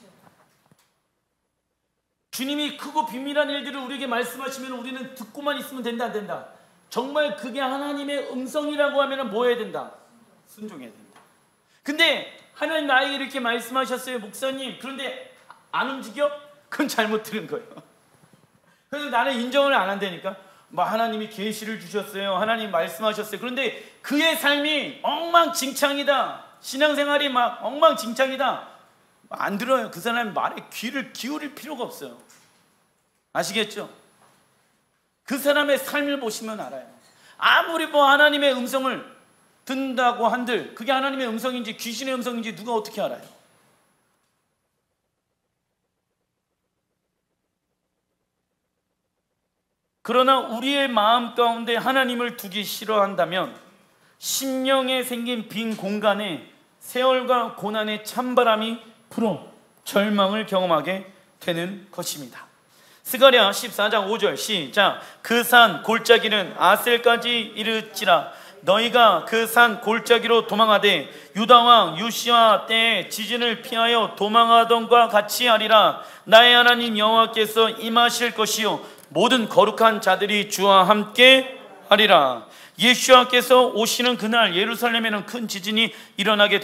주님이 크고 비밀한 일들을 우리에게 말씀하시면 우리는 듣고만 있으면 된다, 안 된다? 정말 그게 하나님의 음성이라고 하면 뭐 해야 된다? 순종해야 된다. 근데 하나님 나에게 이렇게 말씀하셨어요, 목사님. 그런데 안 움직여? 그건 잘못 들은 거예요. 그래서 나는 인정을 안 한다니까. 뭐 하나님이 계시를 주셨어요, 하나님 말씀하셨어요. 그런데 그의 삶이 엉망진창이다, 신앙생활이 막 엉망진창이다, 안 들어요. 그 사람의 말에 귀를 기울일 필요가 없어요. 아시겠죠? 그 사람의 삶을 보시면 알아요. 아무리 뭐 하나님의 음성을 듣는다고 한들 그게 하나님의 음성인지 귀신의 음성인지 누가 어떻게 알아요? 그러나 우리의 마음 가운데 하나님을 두기 싫어한다면 심령에 생긴 빈 공간에 세월과 고난의 찬바람이 불어 절망을 경험하게 되는 것입니다. 스가랴 14장 5절 시작. 그 산 골짜기는 아셀까지 이르지라. 너희가 그 산 골짜기로 도망하되 유다 왕 요시야 때에 지진을 피하여 도망하던과 같이 하리라. 나의 하나님 여호와께서 임하실 것이요 모든 거룩한 자들이 주와 함께 하리라. 예수와께서 오시는 그날 예루살렘에는 큰 지진이 일어나게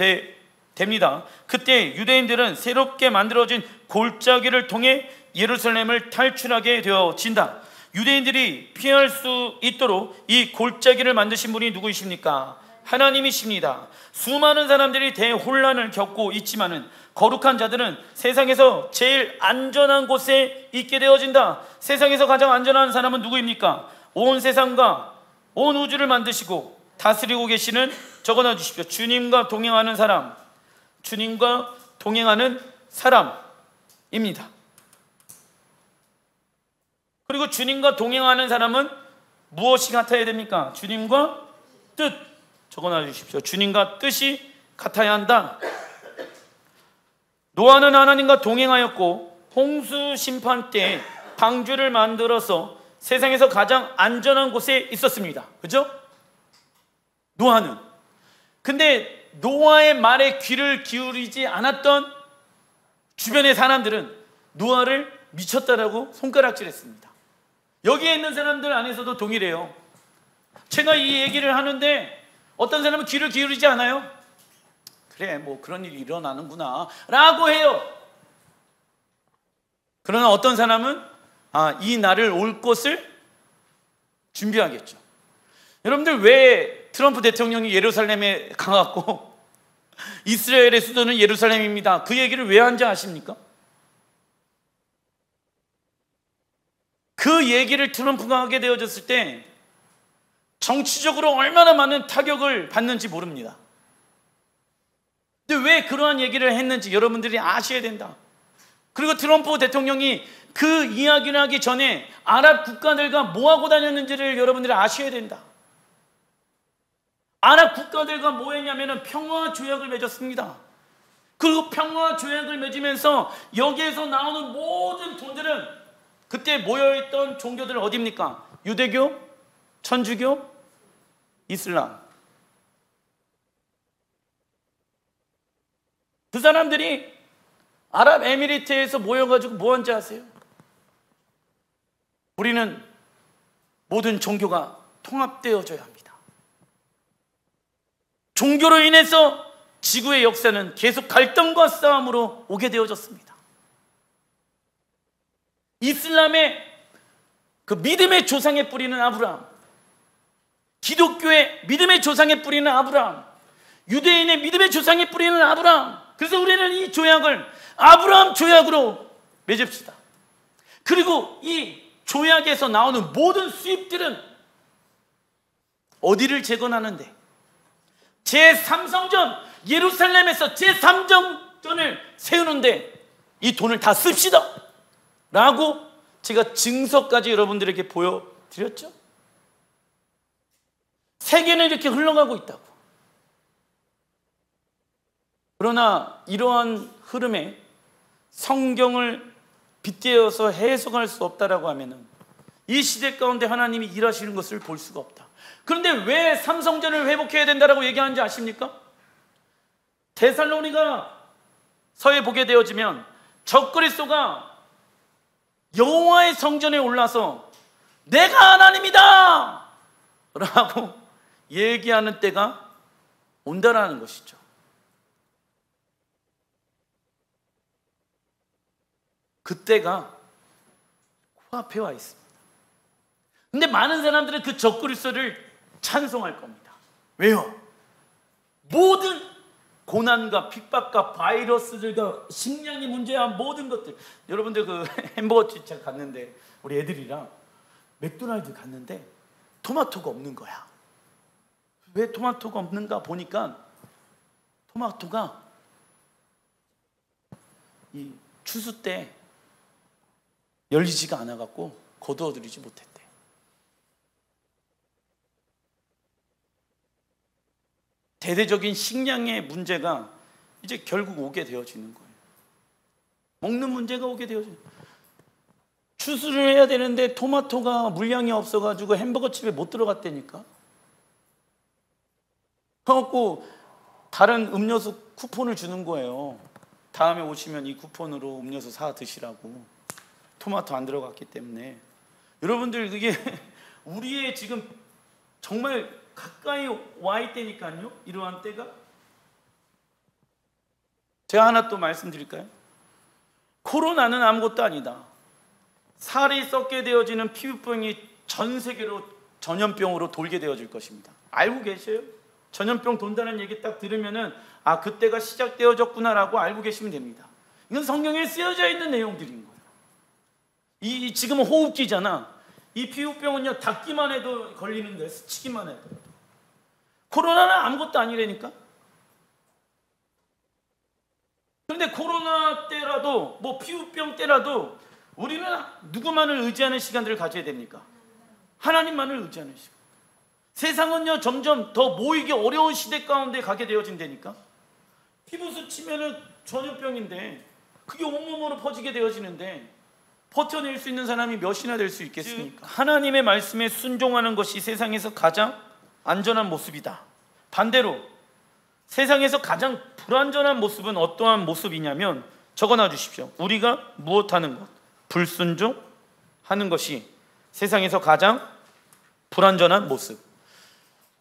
됩니다. 그때 유대인들은 새롭게 만들어진 골짜기를 통해 예루살렘을 탈출하게 되어진다. 유대인들이 피할 수 있도록 이 골짜기를 만드신 분이 누구이십니까? 하나님이십니다. 수많은 사람들이 대혼란을 겪고 있지만은 거룩한 자들은 세상에서 제일 안전한 곳에 있게 되어진다. 세상에서 가장 안전한 사람은 누구입니까? 온 세상과 온 우주를 만드시고 다스리고 계시는, 적어놔 주십시오. 주님과 동행하는 사람, 주님과 동행하는 사람입니다. 그리고 주님과 동행하는 사람은 무엇이 같아야 됩니까? 주님과 뜻, 적어놔 주십시오. 주님과 뜻이 같아야 한다. 노아는 하나님과 동행하였고 홍수 심판 때 방주를 만들어서 세상에서 가장 안전한 곳에 있었습니다. 그죠? 노아는. 근데 노아의 말에 귀를 기울이지 않았던 주변의 사람들은 노아를 미쳤다라고 손가락질했습니다. 여기에 있는 사람들 안에서도 동일해요. 제가 이 얘기를 하는데 어떤 사람은 귀를 기울이지 않아요. 그래 뭐 그런 일이 일어나는구나 라고 해요. 그러나 어떤 사람은 이 날을 올 것을 준비하겠죠. 여러분들 왜 트럼프 대통령이 예루살렘에 가갖고 이스라엘의 수도는 예루살렘입니다, 그 얘기를 왜 한지 아십니까? 그 얘기를 트럼프가 하게 되어졌을 때 정치적으로 얼마나 많은 타격을 받는지 모릅니다. 근데 왜 그러한 얘기를 했는지 여러분들이 아셔야 된다. 그리고 트럼프 대통령이 그 이야기를 하기 전에 아랍 국가들과 뭐하고 다녔는지를 여러분들이 아셔야 된다. 아랍 국가들과 뭐 했냐면 평화 조약을 맺었습니다. 그리고 평화 조약을 맺으면서 여기에서 나오는 모든 돈들은 그때 모여있던 종교들은 어디입니까? 유대교, 천주교, 이슬람. 그 사람들이 아랍에미리트에서 모여가지고 뭐 한지 아세요? 우리는 모든 종교가 통합되어져야 합니다. 종교로 인해서 지구의 역사는 계속 갈등과 싸움으로 오게 되어졌습니다. 이슬람의 그 믿음의 조상의 뿌리는 아브라함, 기독교의 믿음의 조상의 뿌리는 아브라함, 유대인의 믿음의 조상의 뿌리는 아브라함. 그래서 우리는 이 조약을 아브라함 조약으로 맺읍시다. 그리고 이 조약에서 나오는 모든 수입들은 어디를 재건하는데? 제3성전 예루살렘에서 제3성전을 세우는데 이 돈을 다 씁시다 라고 제가 증서까지 여러분들에게 보여드렸죠. 세계는 이렇게 흘러가고 있다고. 그러나 이러한 흐름에 성경을 빗대어서 해석할 수 없다라고 하면은 이 시대 가운데 하나님이 일하시는 것을 볼 수가 없다. 그런데 왜 삼성전을 회복해야 된다라고 얘기하는지 아십니까? 데살로니가 서에 보게 되어지면 적그리스도가 여호와의 성전에 올라서 내가 하나님이다 라고 얘기하는 때가 온다라는 것이죠. 그때가 코앞에 와 있습니다. 근데 많은 사람들은 그 적그리스도를 찬송할 겁니다. 왜요? 모든 고난과 핍박과 바이러스들과 식량이 문제야, 모든 것들. 여러분들 그 햄버거 집에 갔는데 우리 애들이랑 맥도날드 갔는데 토마토가 없는 거야. 왜 토마토가 없는가 보니까 토마토가 이 추수 때 열리지가 않아갖고 거두어들이지 못했대. 대대적인 식량의 문제가 이제 결국 오게 되어지는 거예요. 먹는 문제가 오게 되어지는 거예요. 추수를 해야 되는데 토마토가 물량이 없어가지고 햄버거 집에 못 들어갔다니까. 그래갖고 다른 음료수 쿠폰을 주는 거예요. 다음에 오시면 이 쿠폰으로 음료수 사 드시라고. 토마토 안 들어갔기 때문에. 여러분들 그게 우리의 지금 정말 가까이 와 있다니까요. 이러한 때가. 제가 하나 또 말씀드릴까요? 코로나는 아무것도 아니다. 살이 썩게 되어지는 피부병이 전 세계로 전염병으로 돌게 되어질 것입니다. 알고 계세요? 전염병 돈다는 얘기 딱 들으면은 그때가 시작되어졌구나라고 알고 계시면 됩니다. 이건 성경에 쓰여져 있는 내용들인 거예요. 이 지금은 호흡기잖아. 이 피부병은요, 닿기만 해도 걸리는데, 스치기만 해도. 코로나는 아무것도 아니라니까. 그런데 코로나 때라도 뭐 피부병 때라도 우리는 누구만을 의지하는 시간들을 가져야 됩니까? 하나님만을 의지하는 시간. 세상은요 점점 더 모이기 어려운 시대 가운데 가게 되어진다니까. 피부 스치면은 전염병인데 그게 온몸으로 퍼지게 되어지는데 버텨낼 수 있는 사람이 몇이나 될 수 있겠습니까? 하나님의 말씀에 순종하는 것이 세상에서 가장 안전한 모습이다. 반대로 세상에서 가장 불안전한 모습은 어떠한 모습이냐면 적어놔 주십시오. 우리가 무엇하는 것, 불순종하는 것이 세상에서 가장 불안전한 모습.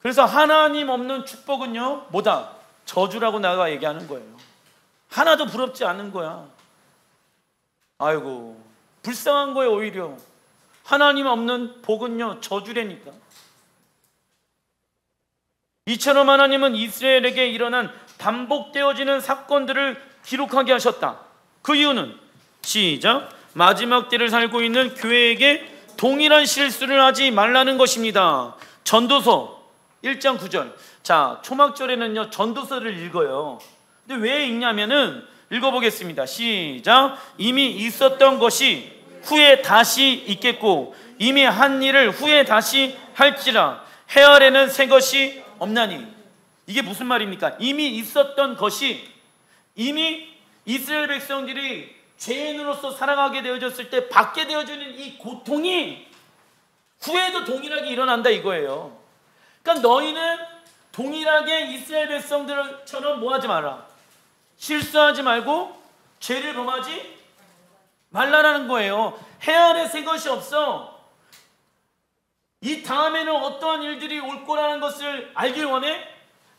그래서 하나님 없는 축복은요 뭐다? 저주라고 내가 얘기하는 거예요. 하나도 부럽지 않은 거야. 아이고, 불쌍한 거예요. 오히려 하나님 없는 복은요 저주라니까. 이처럼 하나님은 이스라엘에게 일어난 반복되어지는 사건들을 기록하게 하셨다. 그 이유는 시작, 마지막 때를 살고 있는 교회에게 동일한 실수를 하지 말라는 것입니다. 전도서 1장 9절. 자, 초막절에는요 전도서를 읽어요. 근데 왜 읽냐면은, 읽어보겠습니다. 시작. 이미 있었던 것이 후에 다시 있겠고 이미 한 일을 후에 다시 할지라 해 아래는 새 것이 없나니. 이게 무슨 말입니까? 이미 있었던 것이, 이미 이스라엘 백성들이 죄인으로서 살아가게 되어졌을 때 받게 되어지는 이 고통이 후에도 동일하게 일어난다 이거예요. 그러니까 너희는 동일하게 이스라엘 백성들처럼 뭐하지 마라, 실수하지 말고 죄를 범하지 말라라는 거예요. 해 아래 새 것이 없어. 이 다음에는 어떠한 일들이 올 거라는 것을 알길 원해?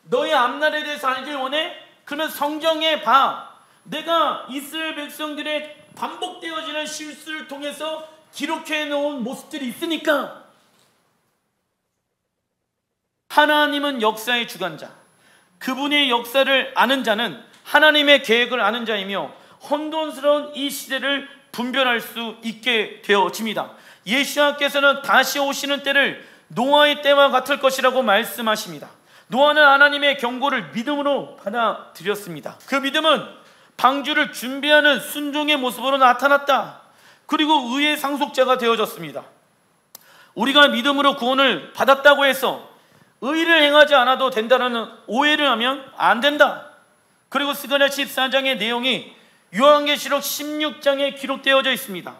너의 앞날에 대해서 알길 원해? 그러면 성경에 봐. 내가 이스라엘 백성들의 반복되어지는 실수를 통해서 기록해 놓은 모습들이 있으니까. 하나님은 역사의 주관자, 그분의 역사를 아는 자는 하나님의 계획을 아는 자이며 혼돈스러운 이 시대를 분별할 수 있게 되어집니다. 예수님께서는 다시 오시는 때를 노아의 때와 같을 것이라고 말씀하십니다. 노아는 하나님의 경고를 믿음으로 받아들였습니다. 그 믿음은 방주를 준비하는 순종의 모습으로 나타났다. 그리고 의의 상속자가 되어졌습니다. 우리가 믿음으로 구원을 받았다고 해서 의를 행하지 않아도 된다는 오해를 하면 안 된다. 그리고 스가랴 14장의 내용이 요한계시록 16장에 기록되어져 있습니다.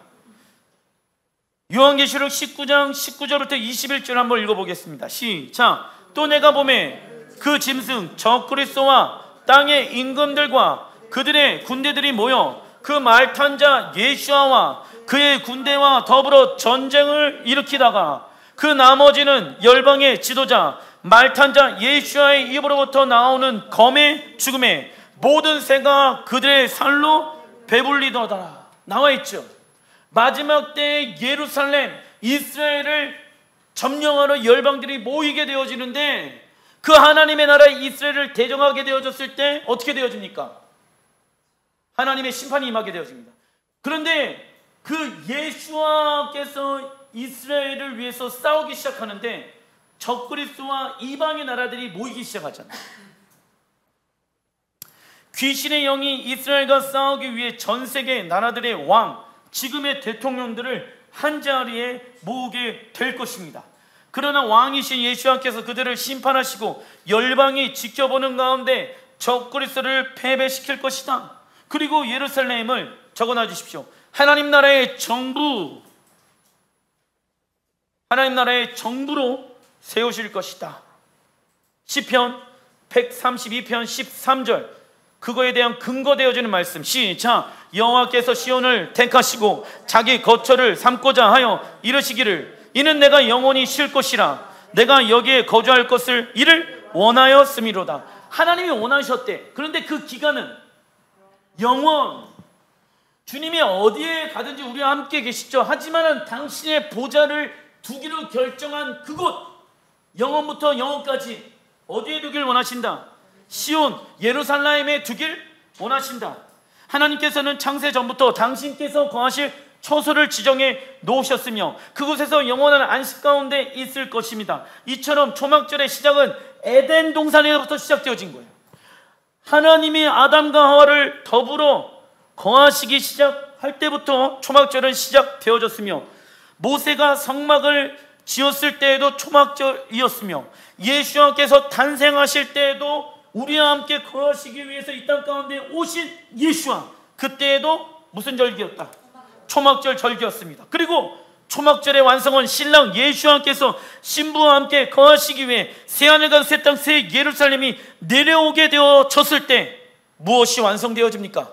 요한계시록 19장 19절부터 21절 한번 읽어보겠습니다. 시작. 또 내가 보매 그 짐승 적그리스도와 땅의 임금들과 그들의 군대들이 모여 그 말 탄 자 예수아와 그의 군대와 더불어 전쟁을 일으키다가 그 나머지는 열방의 지도자 말 탄 자 예수아의 입으로부터 나오는 검의 죽음에 모든 새가 그들의 살로 배불리더라. 나와 있죠. 마지막 때의 예루살렘, 이스라엘을 점령하러 열방들이 모이게 되어지는데, 그 하나님의 나라 이스라엘을 대적하게 되어졌을 때 어떻게 되어집니까? 하나님의 심판이 임하게 되어집니다. 그런데 그 예수와께서 이스라엘을 위해서 싸우기 시작하는데 적그리스도와 이방의 나라들이 모이기 시작하잖아요. 귀신의 영이 이스라엘과 싸우기 위해 전 세계 나라들의 왕, 지금의 대통령들을 한자리에 모으게 될 것입니다. 그러나 왕이신 예수와께서 그들을 심판하시고 열방이 지켜보는 가운데 적그리스도를 패배시킬 것이다. 그리고 예루살렘을 적어놔 주십시오. 하나님 나라의 정부, 하나님 나라의 정부로 세우실 것이다. 시편 132편 13절, 그거에 대한 근거되어지는 말씀. 시작. 여호와께서 시온을 택하시고 자기 거처를 삼고자 하여 이르시기를 이는 내가 영원히 쉴 것이라 내가 여기에 거주할 것을 이를 원하였음이로다. 하나님이 원하셨대. 그런데 그 기간은 영원. 주님이 어디에 가든지 우리와 함께 계시죠. 하지만은 당신의 보좌를 두기로 결정한 그곳, 영원부터 영원까지 어디에 두길 원하신다? 시온, 예루살렘에 두길 원하신다. 하나님께서는 창세 전부터 당신께서 거하실 처소를 지정해 놓으셨으며 그곳에서 영원한 안식 가운데 있을 것입니다. 이처럼 초막절의 시작은 에덴 동산에서부터 시작되어진 거예요. 하나님이 아담과 하와를 더불어 거하시기 시작할 때부터 초막절은 시작되어졌으며 모세가 성막을 지었을 때에도 초막절이었으며 예수와께서 탄생하실 때에도 우리와 함께 거하시기 위해서 이 땅 가운데 오신 예수와, 그때에도 무슨 절기였다? 초막절 절기였습니다. 그리고 초막절의 완성은 신랑 예수와께서 신부와 함께 거하시기 위해 새하늘과 새 땅 새 예루살렘이 내려오게 되어졌을 때 무엇이 완성되어집니까?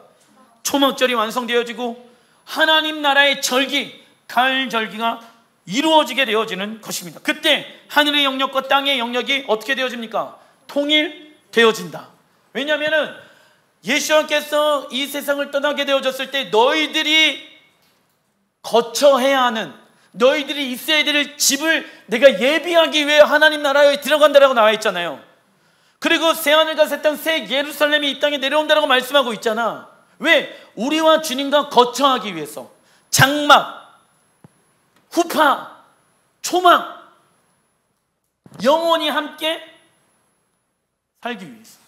초막절이 완성되어지고 하나님 나라의 절기, 가을 절기가 이루어지게 되어지는 것입니다. 그때 하늘의 영역과 땅의 영역이 어떻게 되어집니까? 통일되어진다. 왜냐하면 예수님께서 이 세상을 떠나게 되어졌을 때 너희들이 거처해야 하는, 너희들이 있어야 될 집을 내가 예비하기 위해 하나님 나라에 들어간다라고 나와 있잖아요. 그리고 새하늘과 새 땅, 새 예루살렘이 이 땅에 내려온다라고 말씀하고 있잖아. 왜? 우리와 주님과 거처하기 위해서. 장막, 후파, 초막, 영원히 함께 살기 위해서.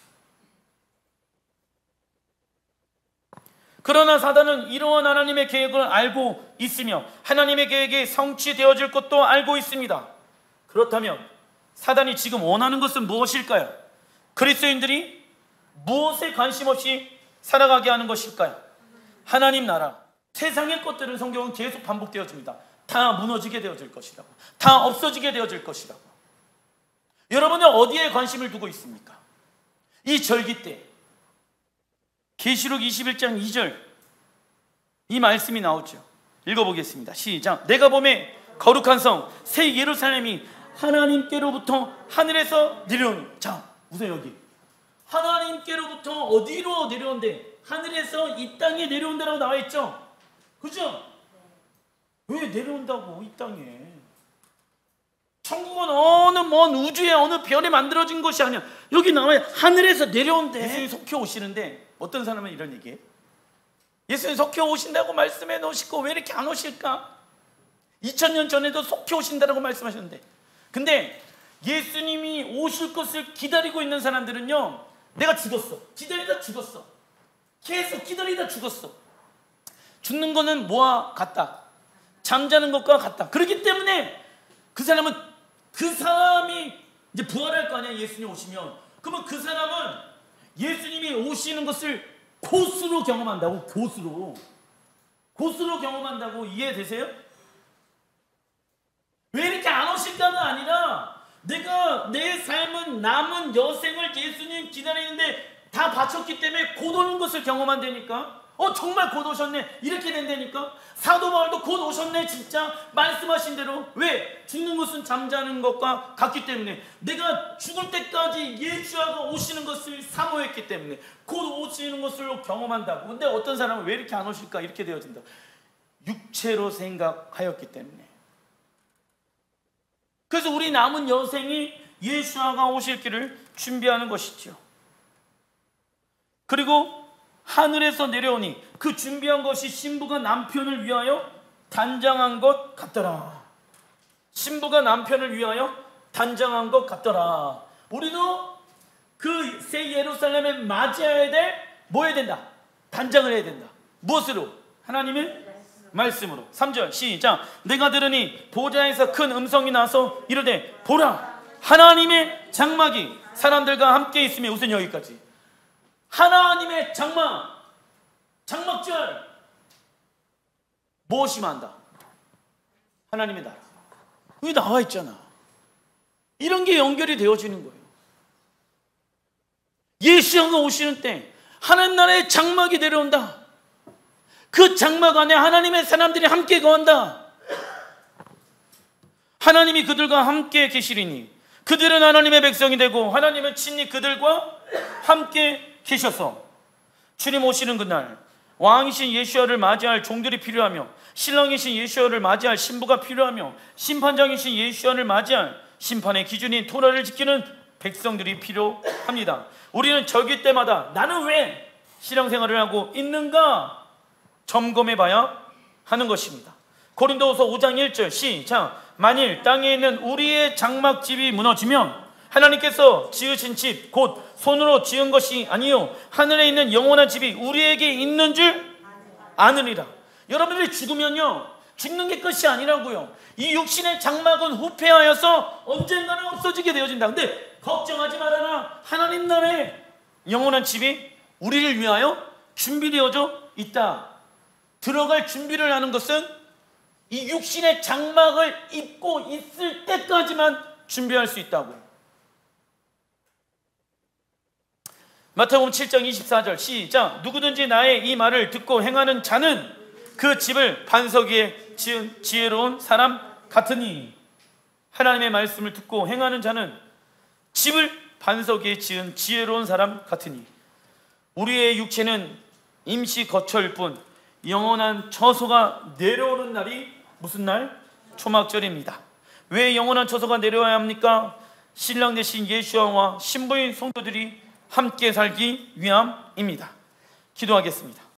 그러나 사단은 이러한 하나님의 계획을 알고 있으며 하나님의 계획이 성취되어질 것도 알고 있습니다. 그렇다면 사단이 지금 원하는 것은 무엇일까요? 그리스도인들이 무엇에 관심 없이 살아가게 하는 것일까요? 하나님 나라. 세상의 것들은 성경은 계속 반복되어집니다. 다 무너지게 되어질 것이라고, 다 없어지게 되어질 것이라고. 여러분은 어디에 관심을 두고 있습니까? 이 절기 때 계시록 21장 2절 이 말씀이 나오죠. 읽어보겠습니다. 시작. 내가 보매 거룩한 성 새 예루살렘이 하나님께로부터 하늘에서 내려오니. 자, 우선 여기 하나님께로부터 어디로 내려온대? 하늘에서 이 땅에 내려온다라고 나와 있죠. 그죠? 왜 내려온다고 이 땅에? 천국은 어느 먼 우주의 어느 별에 만들어진 것이 아니야. 여기 나와요. 하늘에서 내려온대. 예수님이 속혀 오시는데 어떤 사람은 이런 얘기해. 예수님이 속혀 오신다고 말씀해 놓으시고 왜 이렇게 안 오실까? 2000년 전에도 속혀 오신다고 말씀하셨는데, 근데 예수님이 오실 것을 기다리고 있는 사람들은요, 내가 죽었어, 기다리다 죽었어, 계속 기다리다 죽었어. 죽는 거는 뭐와 같다? 잠자는 것과 같다. 그렇기 때문에 그 사람이 이제 부활할 거 아니야. 예수님 오시면. 그러면 그 사람은 예수님이 오시는 것을 고수로 경험한다고. 고수로 경험한다고. 이해되세요? 왜 이렇게 안 오실까가 아니라 내가 내 삶은 남은 여생을 예수님 기다리는데 다 바쳤기 때문에 곧 오는 것을 경험한다니까. 정말 곧 오셨네, 이렇게 된다니까. 사도 바울도 곧 오셨네, 진짜 말씀하신 대로. 왜? 죽는 것은 잠자는 것과 같기 때문에. 내가 죽을 때까지 예수가 오시는 것을 사모했기 때문에 곧 오시는 것을 경험한다고. 근데 어떤 사람은 왜 이렇게 안 오실까? 이렇게 되어진다. 육체로 생각하였기 때문에. 그래서 우리 남은 여생이 예수가 오실 길을 준비하는 것이죠. 그리고 하늘에서 내려오니 그 준비한 것이 신부가 남편을 위하여 단장한 것 같더라. 신부가 남편을 위하여 단장한 것 같더라. 우리도 그 새 예루살렘에 맞이해야 돼. 뭐 해야 된다? 단장을 해야 된다. 무엇으로? 하나님의 말씀으로. 3절 시작. 내가 들으니 보좌에서 큰 음성이 나서 이르되 보라, 하나님의 장막이 사람들과 함께 있으며. 우선 여기까지. 하나님의 장막절 무엇이 만다? 하나님의 나라. 여기 나와 있잖아. 이런 게 연결이 되어지는 거예요. 예수가 오시는 때 하나님 나라의 장막이 내려온다. 그 장막 안에 하나님의 사람들이 함께 거한다. 하나님이 그들과 함께 계시리니 그들은 하나님의 백성이 되고 하나님은 친히 그들과 함께 계셔서 주님 오시는 그날 왕이신 예수를 맞이할 종들이 필요하며 신랑이신 예수를 맞이할 신부가 필요하며 심판장이신 예수를 맞이할 심판의 기준인 토라를 지키는 백성들이 필요합니다. 우리는 절기 때마다 나는 왜 신앙생활을 하고 있는가 점검해 봐야 하는 것입니다. 고린도후서 5장 1절 시작. 만일 땅에 있는 우리의 장막집이 무너지면 하나님께서 지으신 집 곧 손으로 지은 것이 아니요 하늘에 있는 영원한 집이 우리에게 있는 줄 아느니라. 여러분들이 죽으면요, 죽는 게 끝이 아니라고요. 이 육신의 장막은 후패하여서 언젠가는 없어지게 되어진다. 근데 걱정하지 말아라. 하나님 나라의 영원한 집이 우리를 위하여 준비되어져 있다. 들어갈 준비를 하는 것은 이 육신의 장막을 입고 있을 때까지만 준비할 수 있다고요. 마태복음 7장 24절 시작. 누구든지 나의 이 말을 듣고 행하는 자는 그 집을 반석 위에 지은 지혜로운 사람 같으니. 하나님의 말씀을 듣고 행하는 자는 집을 반석 위에 지은 지혜로운 사람 같으니. 우리의 육체는 임시 거처일 뿐 영원한 처소가 내려오는 날이 무슨 날? 초막절입니다. 왜 영원한 처소가 내려와야 합니까? 신랑 되신 예수와 신부인 성도들이 함께 살기 위함입니다. 기도하겠습니다.